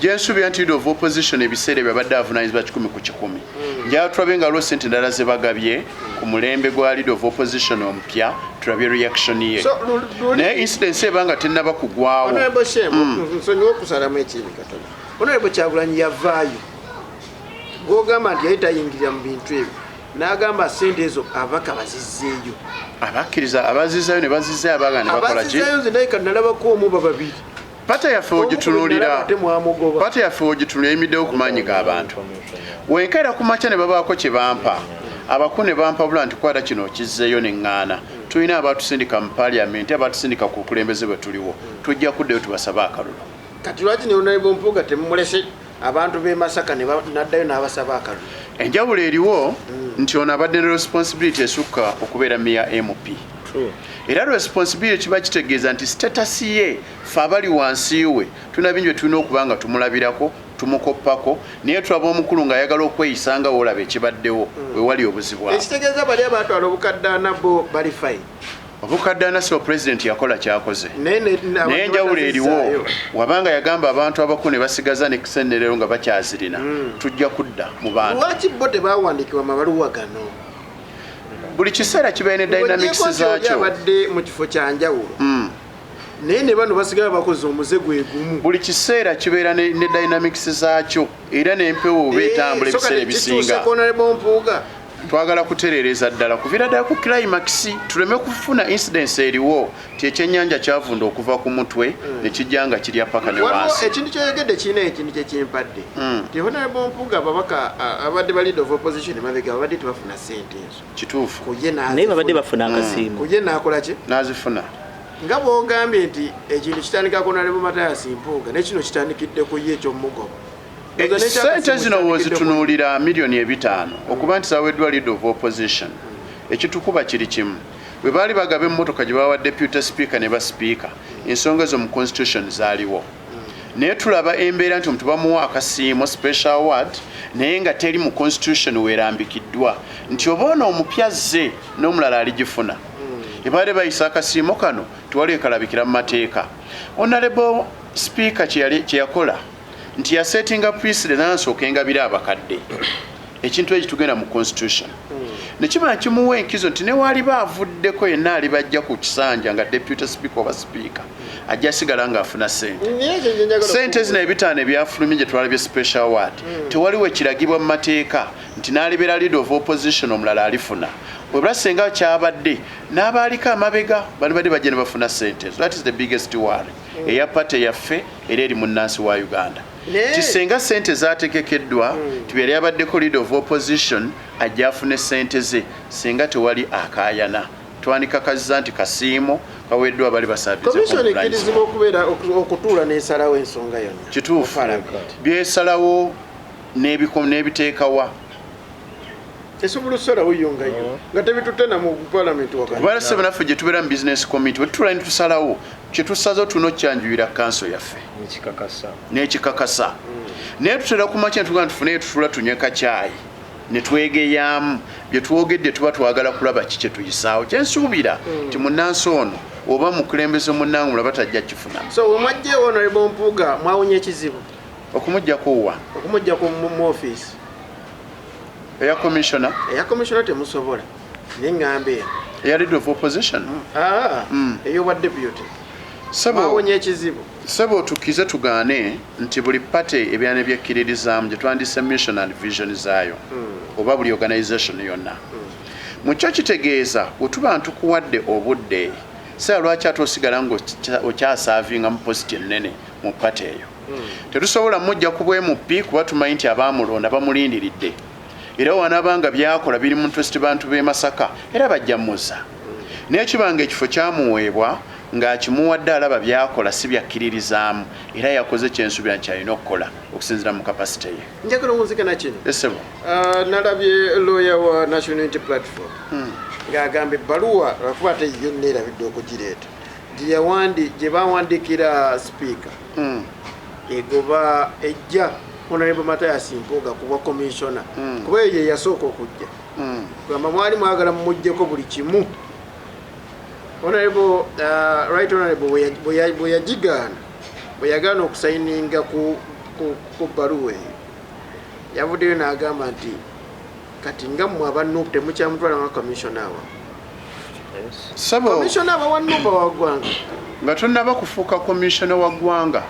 gyensuubira nti leader of opposition ebiseera byabadde avunaanyizibwa 100 ku 100 njala tulabe nga waliwo ssente endala ze bagabye ku mulembe gwa leader of opposition omupya tulabe reaction ye naye incidence ebanga tennaba kugwawo
nsonyiwa okusalamu ekibi katono Honorable Kyagulanyi yavaayo gw'ogamba nti yali tayingirira mu bintu ebyo n'agamba ssente ezo ababaka bazizzeeyo
abakkiriza abazizaayo ne bazizaayo abagana ne bakola ki
abazizaayo nze naye kanalabako omu bababiri
pata yaffe ogitunuulira emiddewo ku maanyi g'abantu wenkeera ku makya ne babaako kye bampa abakulu ne bampabula nti kwata kino okizzeeyo neŋŋaana tulina abatusindika mu paliamenti abatusindika ku bukulembeze bwe tuliwo tujja kuddayo tubasaba akalulu
kati lwaki ne Honorable Mpuuga temumulese abantu b'e Masaka n'addayo n'abasaba akalulu
enjawulo eriwo nti ono abadde ne responsibility esukka okubeera meya MP era responsibility kiba kitegeeza nti status ye fe abali wansi we tulina bingi bye tulina okuba nga tumulabirako tumukoppako naye tulaba omukulu ng'ayagala okweyisanga olaba ekibaddewo wewali obuzibu awo.
Ekitegeeza bali abatwala obukaddaana bo bali fine.
Obukaddaana si pulezidenti yakola kyakoze naye enjawulo eriwo wabanga yagamba abantu abakulu ne basigaza ne kisennerero nga bakyazirina tujja kudda mu bantu.
Lwaki bo tebawandiikibwa amabaluwa gano?
Buli kiseera kibeera ne dynamics zaakyo.
Abadde mu kifo kya njawulo naye ne bano basigala bakoze omuze gwe gumu.
Buli kiseera kibeera ne dynamics zaakyo era n'empewo oba etambula ebiseera ebisinga.
Mpuuga
twagala kutereereza ddala kuviira ddala ku climax tuleme kufuna incidence eriwo ti ekyennyanja kyavunda okuva ku mutwe ne kijja nga kirya paka ne wansi.
Ekintu kyoyogedde kirina ekintu kyekimpadde ti Honorable Mpuuga ababaka abadde ba leader of opposition mabega abadde tebafuna ssente ezo.
Kituufu
naye babadde bafuna akasiimo
kuye naakola ki
n'azifuna
nga bw'ogambye nti ekintu kitandika ku Honorable Mathias Mpuuga ne kino kitandikidde ku ye eky'omugoba.
Sente zino wozitunuulira miliyoni 5 okuba nti zaweddwa leader of opposition ekitukuba kiri kimu bwe baali bagaba emmotoka gye bawa deputy speaker ne basipiika ensonga zo mu constitution zaaliwo naye tulaba embeera nti omuntu bamuwa akasiimo special award naye nga teri mu constitution weerambikiddwa nti oba ono omupya zze n'omulala aligifuna ebaale bayisa akasiimo kano tewali kalabikira mu mateeka. Honorable speaker kye yakola nti yasettinga precedent n'asooka engabire abakadde ekintu ekyo tugenda mu constitution nekimala kimuwa enkizo nti newaaliba avuddeko yenna alibajja ku kisanja nga deputy speaker oba speaker ajja asigala ng'afuna sente zino 5 ebyafulumye gye twalabye special award tewaliwo ekiragibwa mu mateeka nti n'alibeera leader of opposition omulala alifuna bwebula senga kyabadde n'abaaliko amabega bali badde bajja ne bafuna sente. That is the biggest worry eya pate yaffe era eri munnansi wa Uganda. Kisenga sente zaategekeddwa tubyali abaddeko leader of opposition ajja afune sente ze senga tewali akaayana twanika kaziza nti kasiimo kaweddwa bali basabize
commission ekirizibwa okubeera okutuula n'esalawo ensonga yonna.
Kituufu byesalawo n'ebiteekawa
esobola okusalawo yongayo nga tebitutena mu parliament wakati
balase banaffe gye tubeera mu business committee bwe tutula ne tusalawo kye tusazo tuno kyanjulira kanso yaffe n'ekikakasa naye tutera ku makya netugamba tufuneyo tutula tunyweka caayi ne twegeyaamu bye twogedde tuba twagala kulaba ki kye tuyisaawo kyensuubira nti munnansi ono oba mukulembeze munnange mulaba tajja kifuna.
So we mwajjeewo Honorable Mpuuga mwawunya ekizibu
okumuggyako wa
okumugyako mu office
eya commissioner
temusobola neŋŋambe
eya leader of opposition
eyo wa deputy mwawunya ekizibu.
Sebo tukize tugaane nti buli pate ebyane byekkiririzaamu gye twandise mission and vision zaayo oba buli organization yonna mu kyo kitegeeza wetuba ntukuwadde obudde sera lwaki ate osigala ng'okyasaavinga mu positi ennene mu pate eyo tetusobola mujja ku bwemupi kuba tumanyi nti abaamulonda bamulindiridde era wanaabanga byakola biri mu interest bantu b'e Masaka era bajja mmuza naye kibanga ekifo kyamuweebwa ng'akimuwadde alaba byakola si byakkiririzaamu era yakoze kyensuubira nti alina okukola okusinziira mu kapasite ye.
Njagala omunzigana kino
esebo
nalabye lawyer wa National Unity Platform ng'agamba ebbaluwa lwakuba ate yo neerabidde okugireeta gye bawandiikira speaker egoba ejja Honorable Mathias Mpuuga kuba commissioner kuba ye yasooka okujja kugamba mwali mwagala mumuggyeko buli kimu. Honorable right honorable bwe yagaana okusayininga ku bbaluwa eyo yavuddeyo n'agamba nti kati nga mmwe abanuupu temukyamutwala nga commissioner wa commissioner wa Nuuba wa ggwanga
nga tonnaba kufuuka commissioner wa ggwanga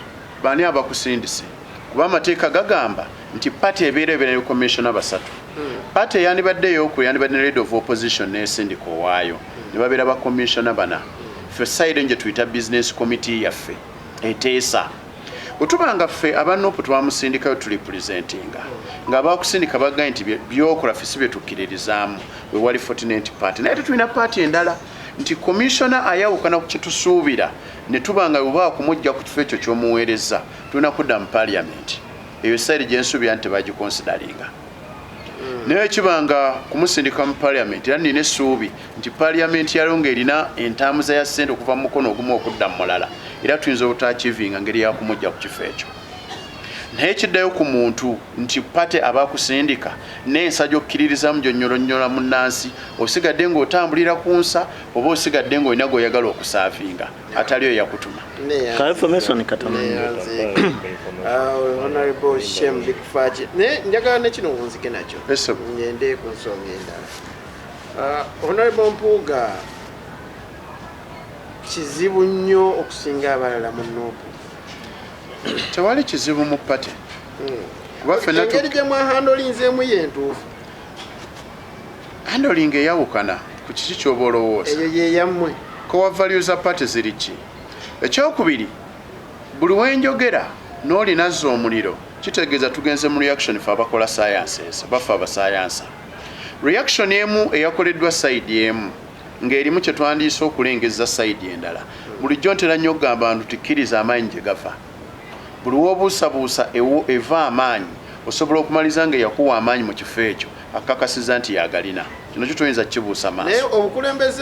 baani abakusindise kuba amateeka gagamba nti pati ebeera ne commissioner 3 pati eyandibadde ey'okulu yandibadde ne leader of opposition n'esindika owaayo ne babeera ba commissioner 4 ffe side nje tuyita business committee yaffe eteesa otubanga ffe abanuupu twamusindikayo tulipresentinga ng'abakusindika bagambye nti byokola ffe si bye tukkiririzaamu we wali fortunate party naye tetulina party endala nti commissioner ayawukana ku kyetusuubira ne tubanga oba kumujja ku kifo ekyo ky'omuweereza tulina kudda mu parliament eyo side gye nsuubira nti tebagikonsideringa naye ekibanga kumusindika mu parliament era nina essuubi nti parliament yalonga erina entambuza ya ssente okuva mu mukono ogumu okudda mu mulala era tuyinza obutaakivinga ngeri yakumujja ku kifo ekyo nekiddayo ku muntu nti pate abakusindika n'ensajja okkiririzamu gyonnyolonnyola munnansi osigadde ng'otambulira ku nsa oba osigadde ng'olina gw'oyagala okusaavinga atali oyo yakutuma
Honorable Shem Bigfaji njagala nekino nzike nakyo ngende ku nsonga endala Honorable Mpuuga kizibu nnyo okusinga abalala mu Nuupu
tewali kizibu mu pate
engeri gye mwahandolinzeemu yentuufu
handling eyawukana ku kiki ky'oba olowooza
eyo yeyammwe
kowa value za pate ziri ki ekyokubiri buli wenjogera n'olinazza omuliro kitegeeza tugenze mu reaction fe abakola sciences bafe abasayansa reaction emu eyakoleddwa side emu ng'erimu kye twandiise okulengeza side endala bulijjo ntera nnyo okugamba nti tukkiriza amaanyi gye gava buli w'obuusabuusa eva amaanyi osobola okumaliza nga eyakuwa amaanyi mu kifo ekyo akakasiza nti yagalina kino kyo toyinza kibuusa maaso
naye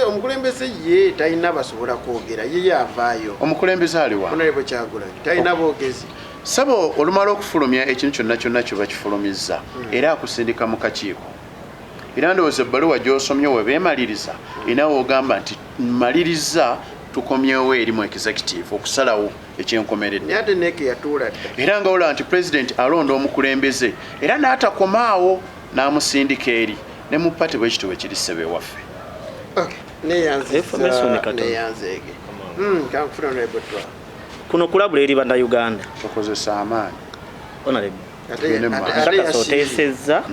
omukulembeze ye talina basobola kwogera ye yavaayo
omukulembeze aliwa
Honorable Kyagulanyi talina boogezi
sabo olumala okufulumya ekintu kyonna kyoba kifulumizza era akusindika mu kakiiko era ndowooza ebbaluwa gy'osomye webeemaliriza inawe ogamba nti mmaliriza tukomyewo eri mu executive okusalawo ekyenkomeredde
naye ate neeke yatuula dda
era nga olaba nti president alonda omukulembeze era n'atakomaawo n'amusindika eri ne mu pate bwe kityo bwe kiri ssebe waffe
neyanzeege kankufuna Honorable Twa
kuno kulabula eri bannayuganda
tokozesa amaanyi
oteesezza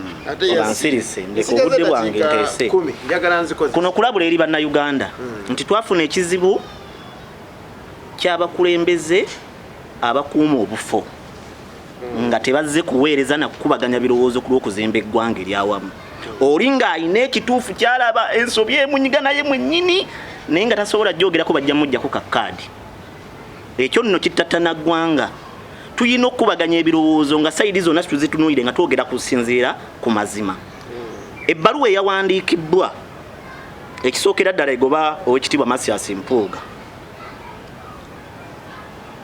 bansirise ndeka obudde bwange nteese kuno kulabula eri bannayuganda nti twafuna ekizibu ky'abakulembeze abakuuma obufo nga tebazze kuweereza na kukubaganya birowoozo ku lw'okuzimba eggwanga eryawamu oli ng'alina ekituufu kyalaba ensobi emunyiga naye mwennyini naye nga tasobola jjogerako bajja mujjako kakkaadi ekyo nno kittattana ggwanga tuyina okubaganya ebirowoozo nga sayidi zonna tuzitunuulire nga twogera kusinziira ku mazima ebbaluwa eyawandiikibbwa ekisookera ddala egoba owekitiibwa Masias Mpuuga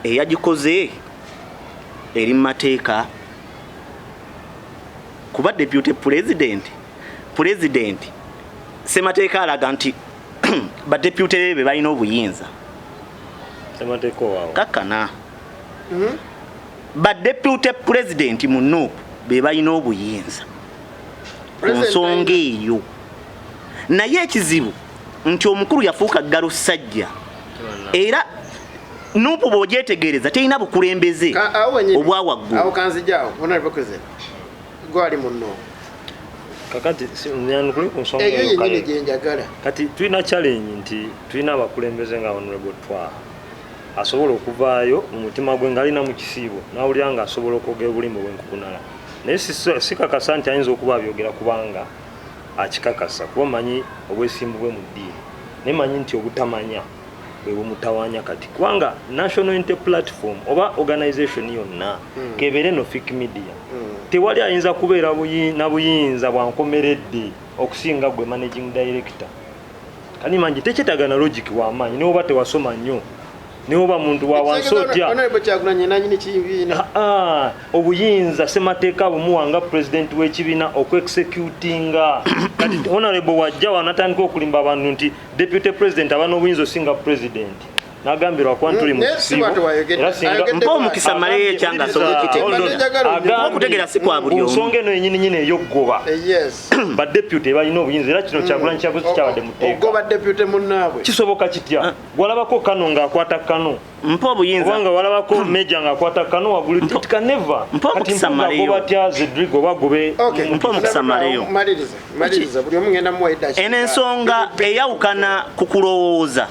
eyagikoze eri mu mateeka kuba deputy president ssemateeka alaga nti badepute bebe balina obuyinza
ssemateeka owaawo
kakkana badepute president mu Nuupu be balina obuyinza ku nsonga eyo naye ekizibu nti omukulu yafuuka ggalo ssajja era Nuupu bw'ogyetegereza terina bukulembeze obwa waggulu
awo kanzijaawo Honorable President gwali mu Nuupu
kakati nyanukule ku nsonga
eyo yennyini gye njagala
kati tulina challenge nti tulina abakulembeze nga Honorable Twa asobola okuvaayo mu mutima gwe ng'alina mu kisiibo n'awulira nga asobola okwogera obulimbo bw'enkukunala naye sikakasa nti ayinza okuba abyogera kubanga akikakasa kuba manyi obwesimbu bwe mu ddiini naye manyi nti obutamanya bwe bumutawanya kati kubanga national unity platform oba organization yonna kebeere no fake media tewali ayinza kubeera na buyinza bwankomeredde okusinga gwe managing director kani manji tekyetagana logic w'amaanyi naye oba tewasoma nnyo naye oba muntu wawansotya obuyinza ssemateeka bumuwanga president w'ekibiina okweexecutinga kati honorable wajja wanatandika okulimba abantu nti deputy president aba n'obuyinza osinga president nagambirwa kuba ntuli mu kisiibo era singa
mpa omukisa maleyo ekyanga asobole okutegeera si kwa buli omu
nsonga eno yennyini ey'oggoba badepute balina obuyinza era kino Kyagulanyi kyakoze kyabadde muteeka kisoboka kitya walabako Kano ng'akwata Kano
mpa obuyinza
kubanga walabako Meja ng'akwata Kano waggulu tika neva
mpa omukisa maleyo
batya Zedrigo bagobe
mpa omukisa maleyo eno ensonga eyawukana ku kulowooza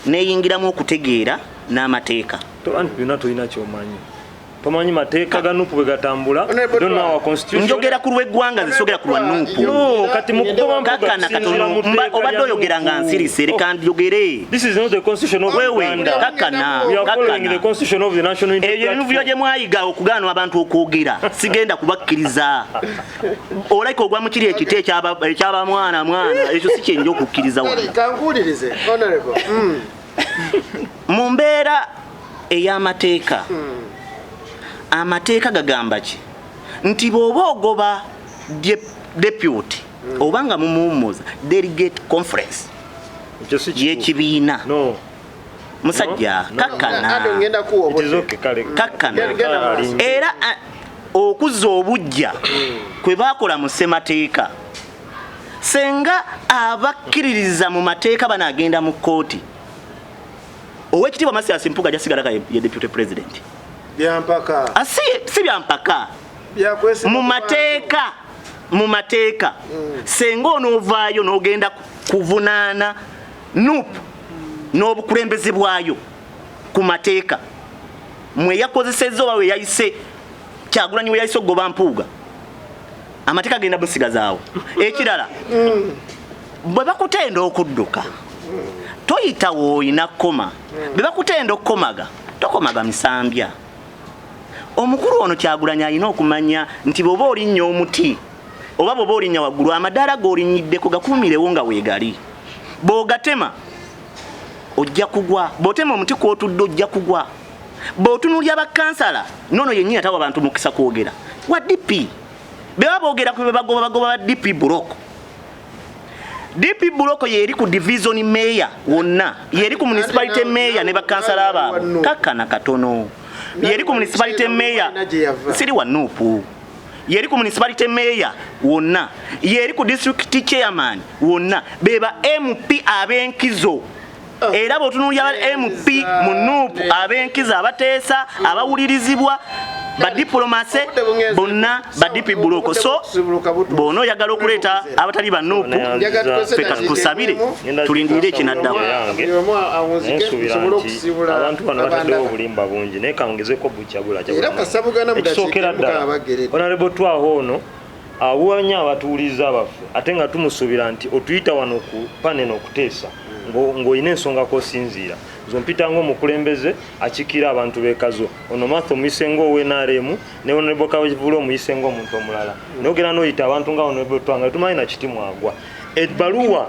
neyingiramu okutegeera n'amateeka
anti byonna tolina kyomanyi tomanyi mateeka ga Nuupu bwe gatambula
njogera ku lw'eggwanga zisogera ku lwa Nuupu
kati
kakana katono obadde oyogera nga nsirise leka njogere kakana eyo ebivuyo gye mwayiga okugaana abantu okwogera sigenda kubakkiriza olaika ogwa mu kiri ekiti ekyabamwana ekyo si kyenja okukkiriza wano mu mbeera ey'amateeka amateeka gagamba ki nti bw'oba ogoba deputy obanga mumuwummuza delegate conference y'ekibiina musajja kakkana era okuzza obujja kwe baakola mu ssemateeka senga abakkiririza mu mateeka banagenda mu kkooti Owekitiibwa Masias Mpuuga jasigala ye deputy president
byampaka
si byampaka mu mateeka senga onoovaayo n'ogenda kuvunaana nuupu n'obukulembeze bwayo ku mateeka mwe yakozesezza oba we yayise Kyagulanyi we yayise okugoba Mpuuga amateeka genda busigazaawo ekirala bwe bakutenda okudduka toyita wooyina koma bwe bakutenda okukomaga tokomaga misambya omukulu ono Kyagulanyi alina okumanya nti bw'oba olinnya omuti oba bw'oba olinnya waggulu amadaala g'olinyiddeko gakuumirewo nga weegali bw'ogatema ojja kugwa bw'otema omuti kw'otudde ojja kugwa bw'otunuulya bakansala nono yennyini atawa abantu mukisa kwogera wa DP beba boogera ku bagoba ba DP buloko DP buloko yeri ku division mayor wonna yeri ku municipality mayor ne bakansala abaabo kakkana katono yeri ku municipality mayor siri wa Nuupu yeri ku municipality mayor wonna yeri ku district chairman wonna beba MP abenkizo era bw'otunuulya MP mu Nuupu abenkizo abateesa abawulirizibwa ba diplomase bonna ba DP buloko so bono yagala okuleeta abatali ba Nuupu feka tusabire tulindire ekinaddawo
abantu bano bataddewo obulimba bungi naye kangezeko bukyagula ekisookera ddala honorable twaho ono awuwanya abatuuliza abaffe ate nga tumusuubira nti otuyita wano ku paneno okuteesa ng'olina ensonga k'osinziira zompita ng'omukulembeze akikira abantu b'ekazo ono Martha omuyise ng'owenaremu ne Honorable Kawevula omuyise ng'omuntu omulala n'ogera n'oyita abantu nga Honorable Twanga tumanyi na kiti mwagwa ebbaluwa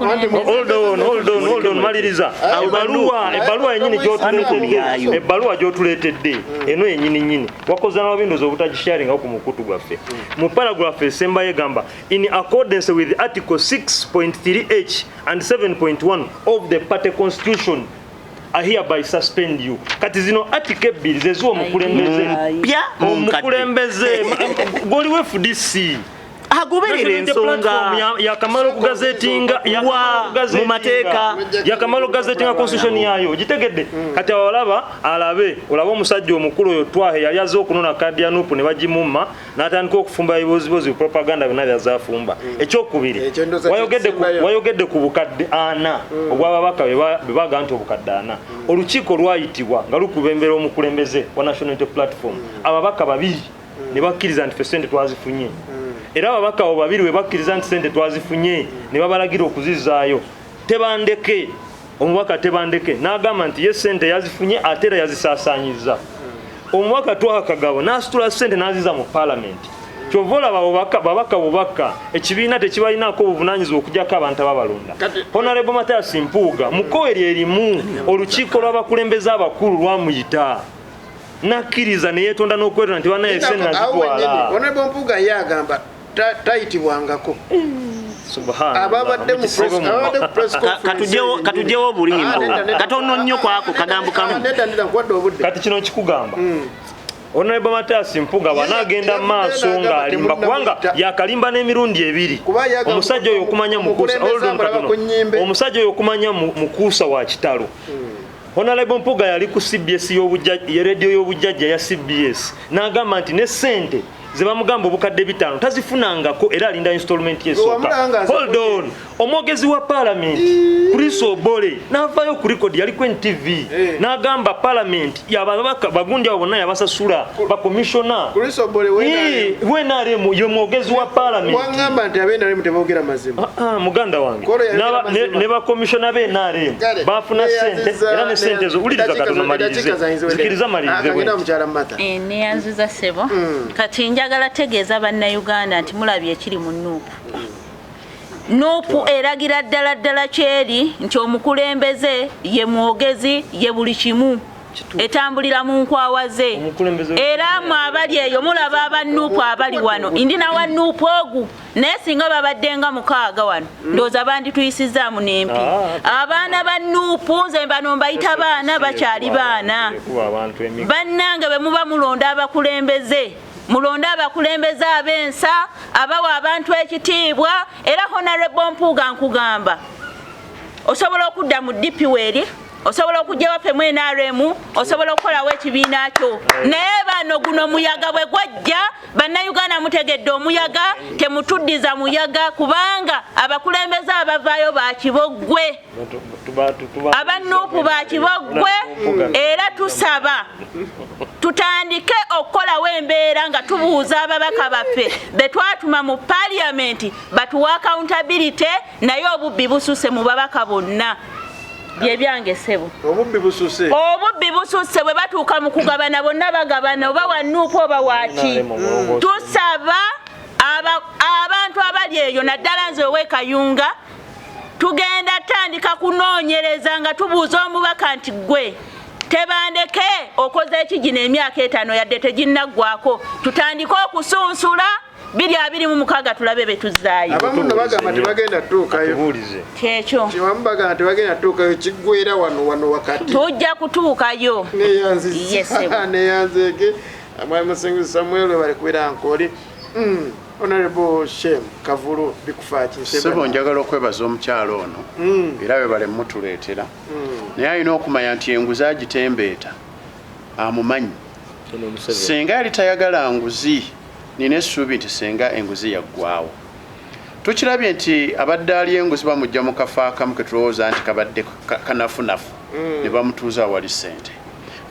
hold on maliriza ebbaluwa yenyini gy'otuleetedde ebbaluwa gy'otuleetedde eno yenyini wakoza n'obindozi obutagisharingawo ku mukutu gwaffe mu paragraph esemba yegamba in accordance with article 6.3h and 7.1 of the party constitution I hereby suspend you. Kati zino article ebbiri zezuwa omukulembeze goliwe FDC
agoberera ensonga
yakamalo ku gazetinga mu mateeka yakamalo gazetinga constitution yayo gitegedde kati awalaba alabe olaba omusajja omukulu oyo twahe yali azze okunona kadi ya Nuupu ne bagimumma n'atandika okufumba ebibozibozi propaganda byonna byazafumba ekyokubiri wayogedde ku bukadde 4 obwababaka bwe baga nti obukadde 4 olukiiko lwayitibwa nga lukubembera omukulembeze wa National Unity Platform ababaka babiri ne bakkiriza nti ssente twazifunye era ababaka abo babiri we bakkiriza nti ssente twazifunye ne babalagira okuzizaayo tebandeke omubaka tebandeke n'agamba nti ye ssente yazifunye ate era yazisaasaanyiza omubaka twakagabo n'asitula ssente n'aziza mu paalamenti kyova olaba babaka ekibiina tekibalinaako obuvunaanyizibwa okugyako abantu ababalonda Honorable Masias Mpuuga mukowe erimu olukiiko lw'abakulembeze abakulu lwamuyita nakkiriza ne yeetonda n'okwetonda nti banaye ssente nazitwala
Honorable Mpuuga yagamba tayitibwangako ababadde mu press
katugyewo obulimbo katono nnyo kwako kagambo kamu
kati kino kikugamba Honorable Masias Mpuuga banagenda maaso ng'alimba kubanga yakalimba n'emirundi ebiri omusajja oyo okumanya mukuusa wa kitalo Honorable Mpuuga yali ku CBS y'eredio y'obujjajja ya CBS n'agamba nti ne ssente ze bamugamba obukadde 5 tazifunangako era alinda installment yesooka hold on omwogezi wa parliament Chris Obole n'avaayo ku record yali ku NTV n'agamba parliament yababaka bagundi abo bonna yabasasula ba commissioner
Chris Obole
wenaremu ye mwogezi wa parliament
wangamba nti abenaremu tebogera mazima
muganda wange ne ba commissioner benaremu bafuna ssente era ne ssente zo uliriza katono malirize zikiriza malirize
ne yanzuza sebo kati njagala tegeeza bannayuganda nti mulabye ekiri mu Nuupu. Nuupu eragira ddala kyeri nti omukulembeze ye mwogezi ye buli kimu etambulira mu nkwawaze era mwe abali eyo mulaba abanuupu abali wano indina wa nuupu ogu naye singa babaddenga 6 wano ndowooza bandituyisizaamu n'empi abaana ba nuupu nze bano mbayita baana bakyali baana bannange bwe muba mulonda abakulembeze mulonde abakulembeze ab'ensa abawa abantu ekitiibwa era Honorable Mpuuga nkugamba osobola okudda mu DP weri osobola okujja waffe mu NRM osobola okukolawo ekibiina kyo naye bano guno muyaga bwe gwajja bannayuganda mutegedde omuyaga temutuddiza muyaga kubanga abakulembeze abavaayo bakiboggwe abannuupu bakiboggwe era tusaba tutandike okukolawo embeera nga tubuuza ababaka baffe be twatuma mu paliamenti batuwa accountability naye obubbi bususe mu babaka bonna byebyange sebo
obubbi bususe
bwe batuuka mu kugabana bonna bagabana oba wanuupu oba waki tusaba abantu abali eyo naddala nze ow'ekayunga tugenda tandika kunoonyereza nga tubuuza omubaka nti gwe tebandeke okoze ekigino emyaka 5 yadde teginnaggwako tutandike okusunsula 2026 tulabe betuzaayo
abamu nabagamba tebagenda tutuukayo
kyekyo
kiwamubagamba tebagenda tutuukayo kiggwera wano wakati
tujja kutuukayo
neyanzeke mwami Musenguzi Samuel bali kubeera nkoli Honorable Shem Kavulu bikufaaki
sebo njagala okwebaza omukyalo ono era bwe bale mutuleetera naye alina okumanya nti enguzi agitembeeta amumanyi senga yali tayagala nguzi nina essuubi nti senga enguzi yaggwawo tukirabye nti abadde ali enguzi bamujja mu kafo akamu ke tulowooza nti kabadde kanafunafu ne bamutuuza awali ssente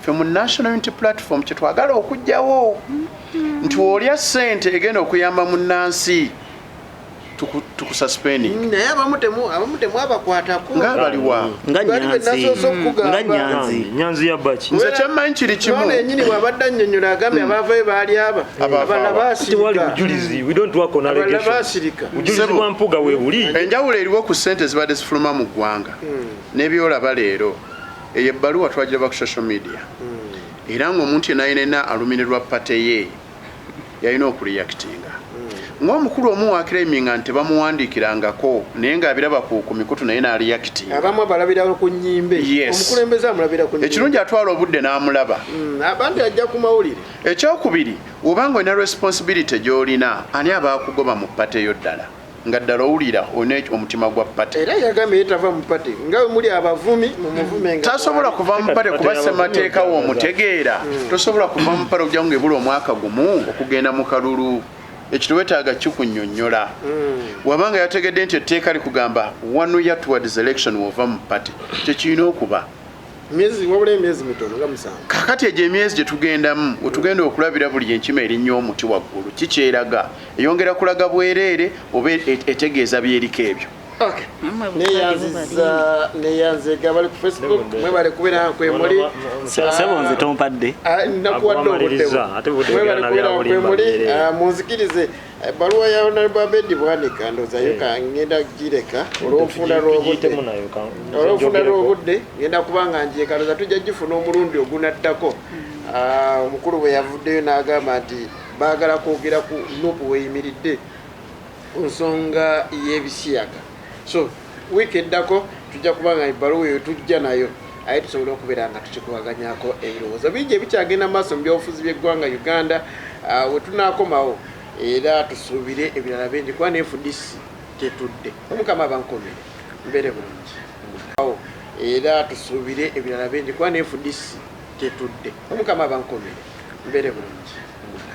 ffe mu National Unity Platform kye twagala okugjawo nti olya ssente egenda okuyamba munnansi tukususpending
naye abamu abakwatako
ng'abaliwa
nga nyanzi ya baki
nze kyemmanyi kiri kimu
enyini bw'abadde annyonnyola agambye abavayo baali abalala baasirika
bujulizi bwa Mpuuga weebuli
enjawulo eriwo ku ssente zibadde zifuluma mu ggwanga n'ebyolaba leero eyo ebbaluwa twagiraba ku social media era ng'omuntu yenayinena alumirirwa pate ye yalina okureactinga ng'omukulu omu wa claiminga nti bamuwandiikirangako naye ng'abiraba ku mikutu naye n'areactinga
abamu abalabira ku nnyimbe omukulembeze amulabira ku nnyimbe
ekirungi atwala obudde n'amulaba
abandi ajja ku mawulire
ekyokubiri obanga olina responsibility gy'olina ani abaakugoba mu pate yo ddala nga ddala owulira olina omutima gwa pate
era yagambye yetava mu pate nga muli abavumi mumuvume nga
tasobola kuva mu pate kuba ssemateeka w'omutegeera tosobola kuva mu pate okujja ng'ebula omwaka gumu okugenda mu kalulu ekyo wetaaga kikunnyonnyola wabanga yategedde nti etteeka likugamba 1 year towards election wova mu pate kyekirina okuba
wabula emyezi mitono nga 7
kakati egyo emyezi gye tugendamu wetugenda okulabira buli enkima erinnya omuti waggulu kikyeraga eyongera kulaga bwereere oba etegeeza byeriko ebyo
neyanzega bali ku Facebook mwe bali kubeera kwemuli
sebo nze tompadde
nakuwadde obuddemuli munzikirize baluwa ya Honorable Abedi Bwanika ndowoozayo ngenda gireka olw'obufunda lw'obudde ngenda kubanga njekaloza tujja gifuna omulundi ogunaddako omukulu bwe yavuddeyo n'agamba nti baagala kwogera ku nuupu weyimiridde ku nsonga y'ebisiyaga so wiiki eddako tujja kubanga ebbaluwa eyo tujja nayo aye tusobole okubeera nga tukikuwaganyako ebirowoozo bingi ebikyagenda maaso mu byobufuzi by'eggwanga Uganda we tunaakomawo era tusuubire ebirala bingi kuba n'enfudisi tetudde omukama abankomere mbeere bulungi era tusuubire ebirala bingi kuba n'enfudisi tetudde omukama abankomere mbeere bulungi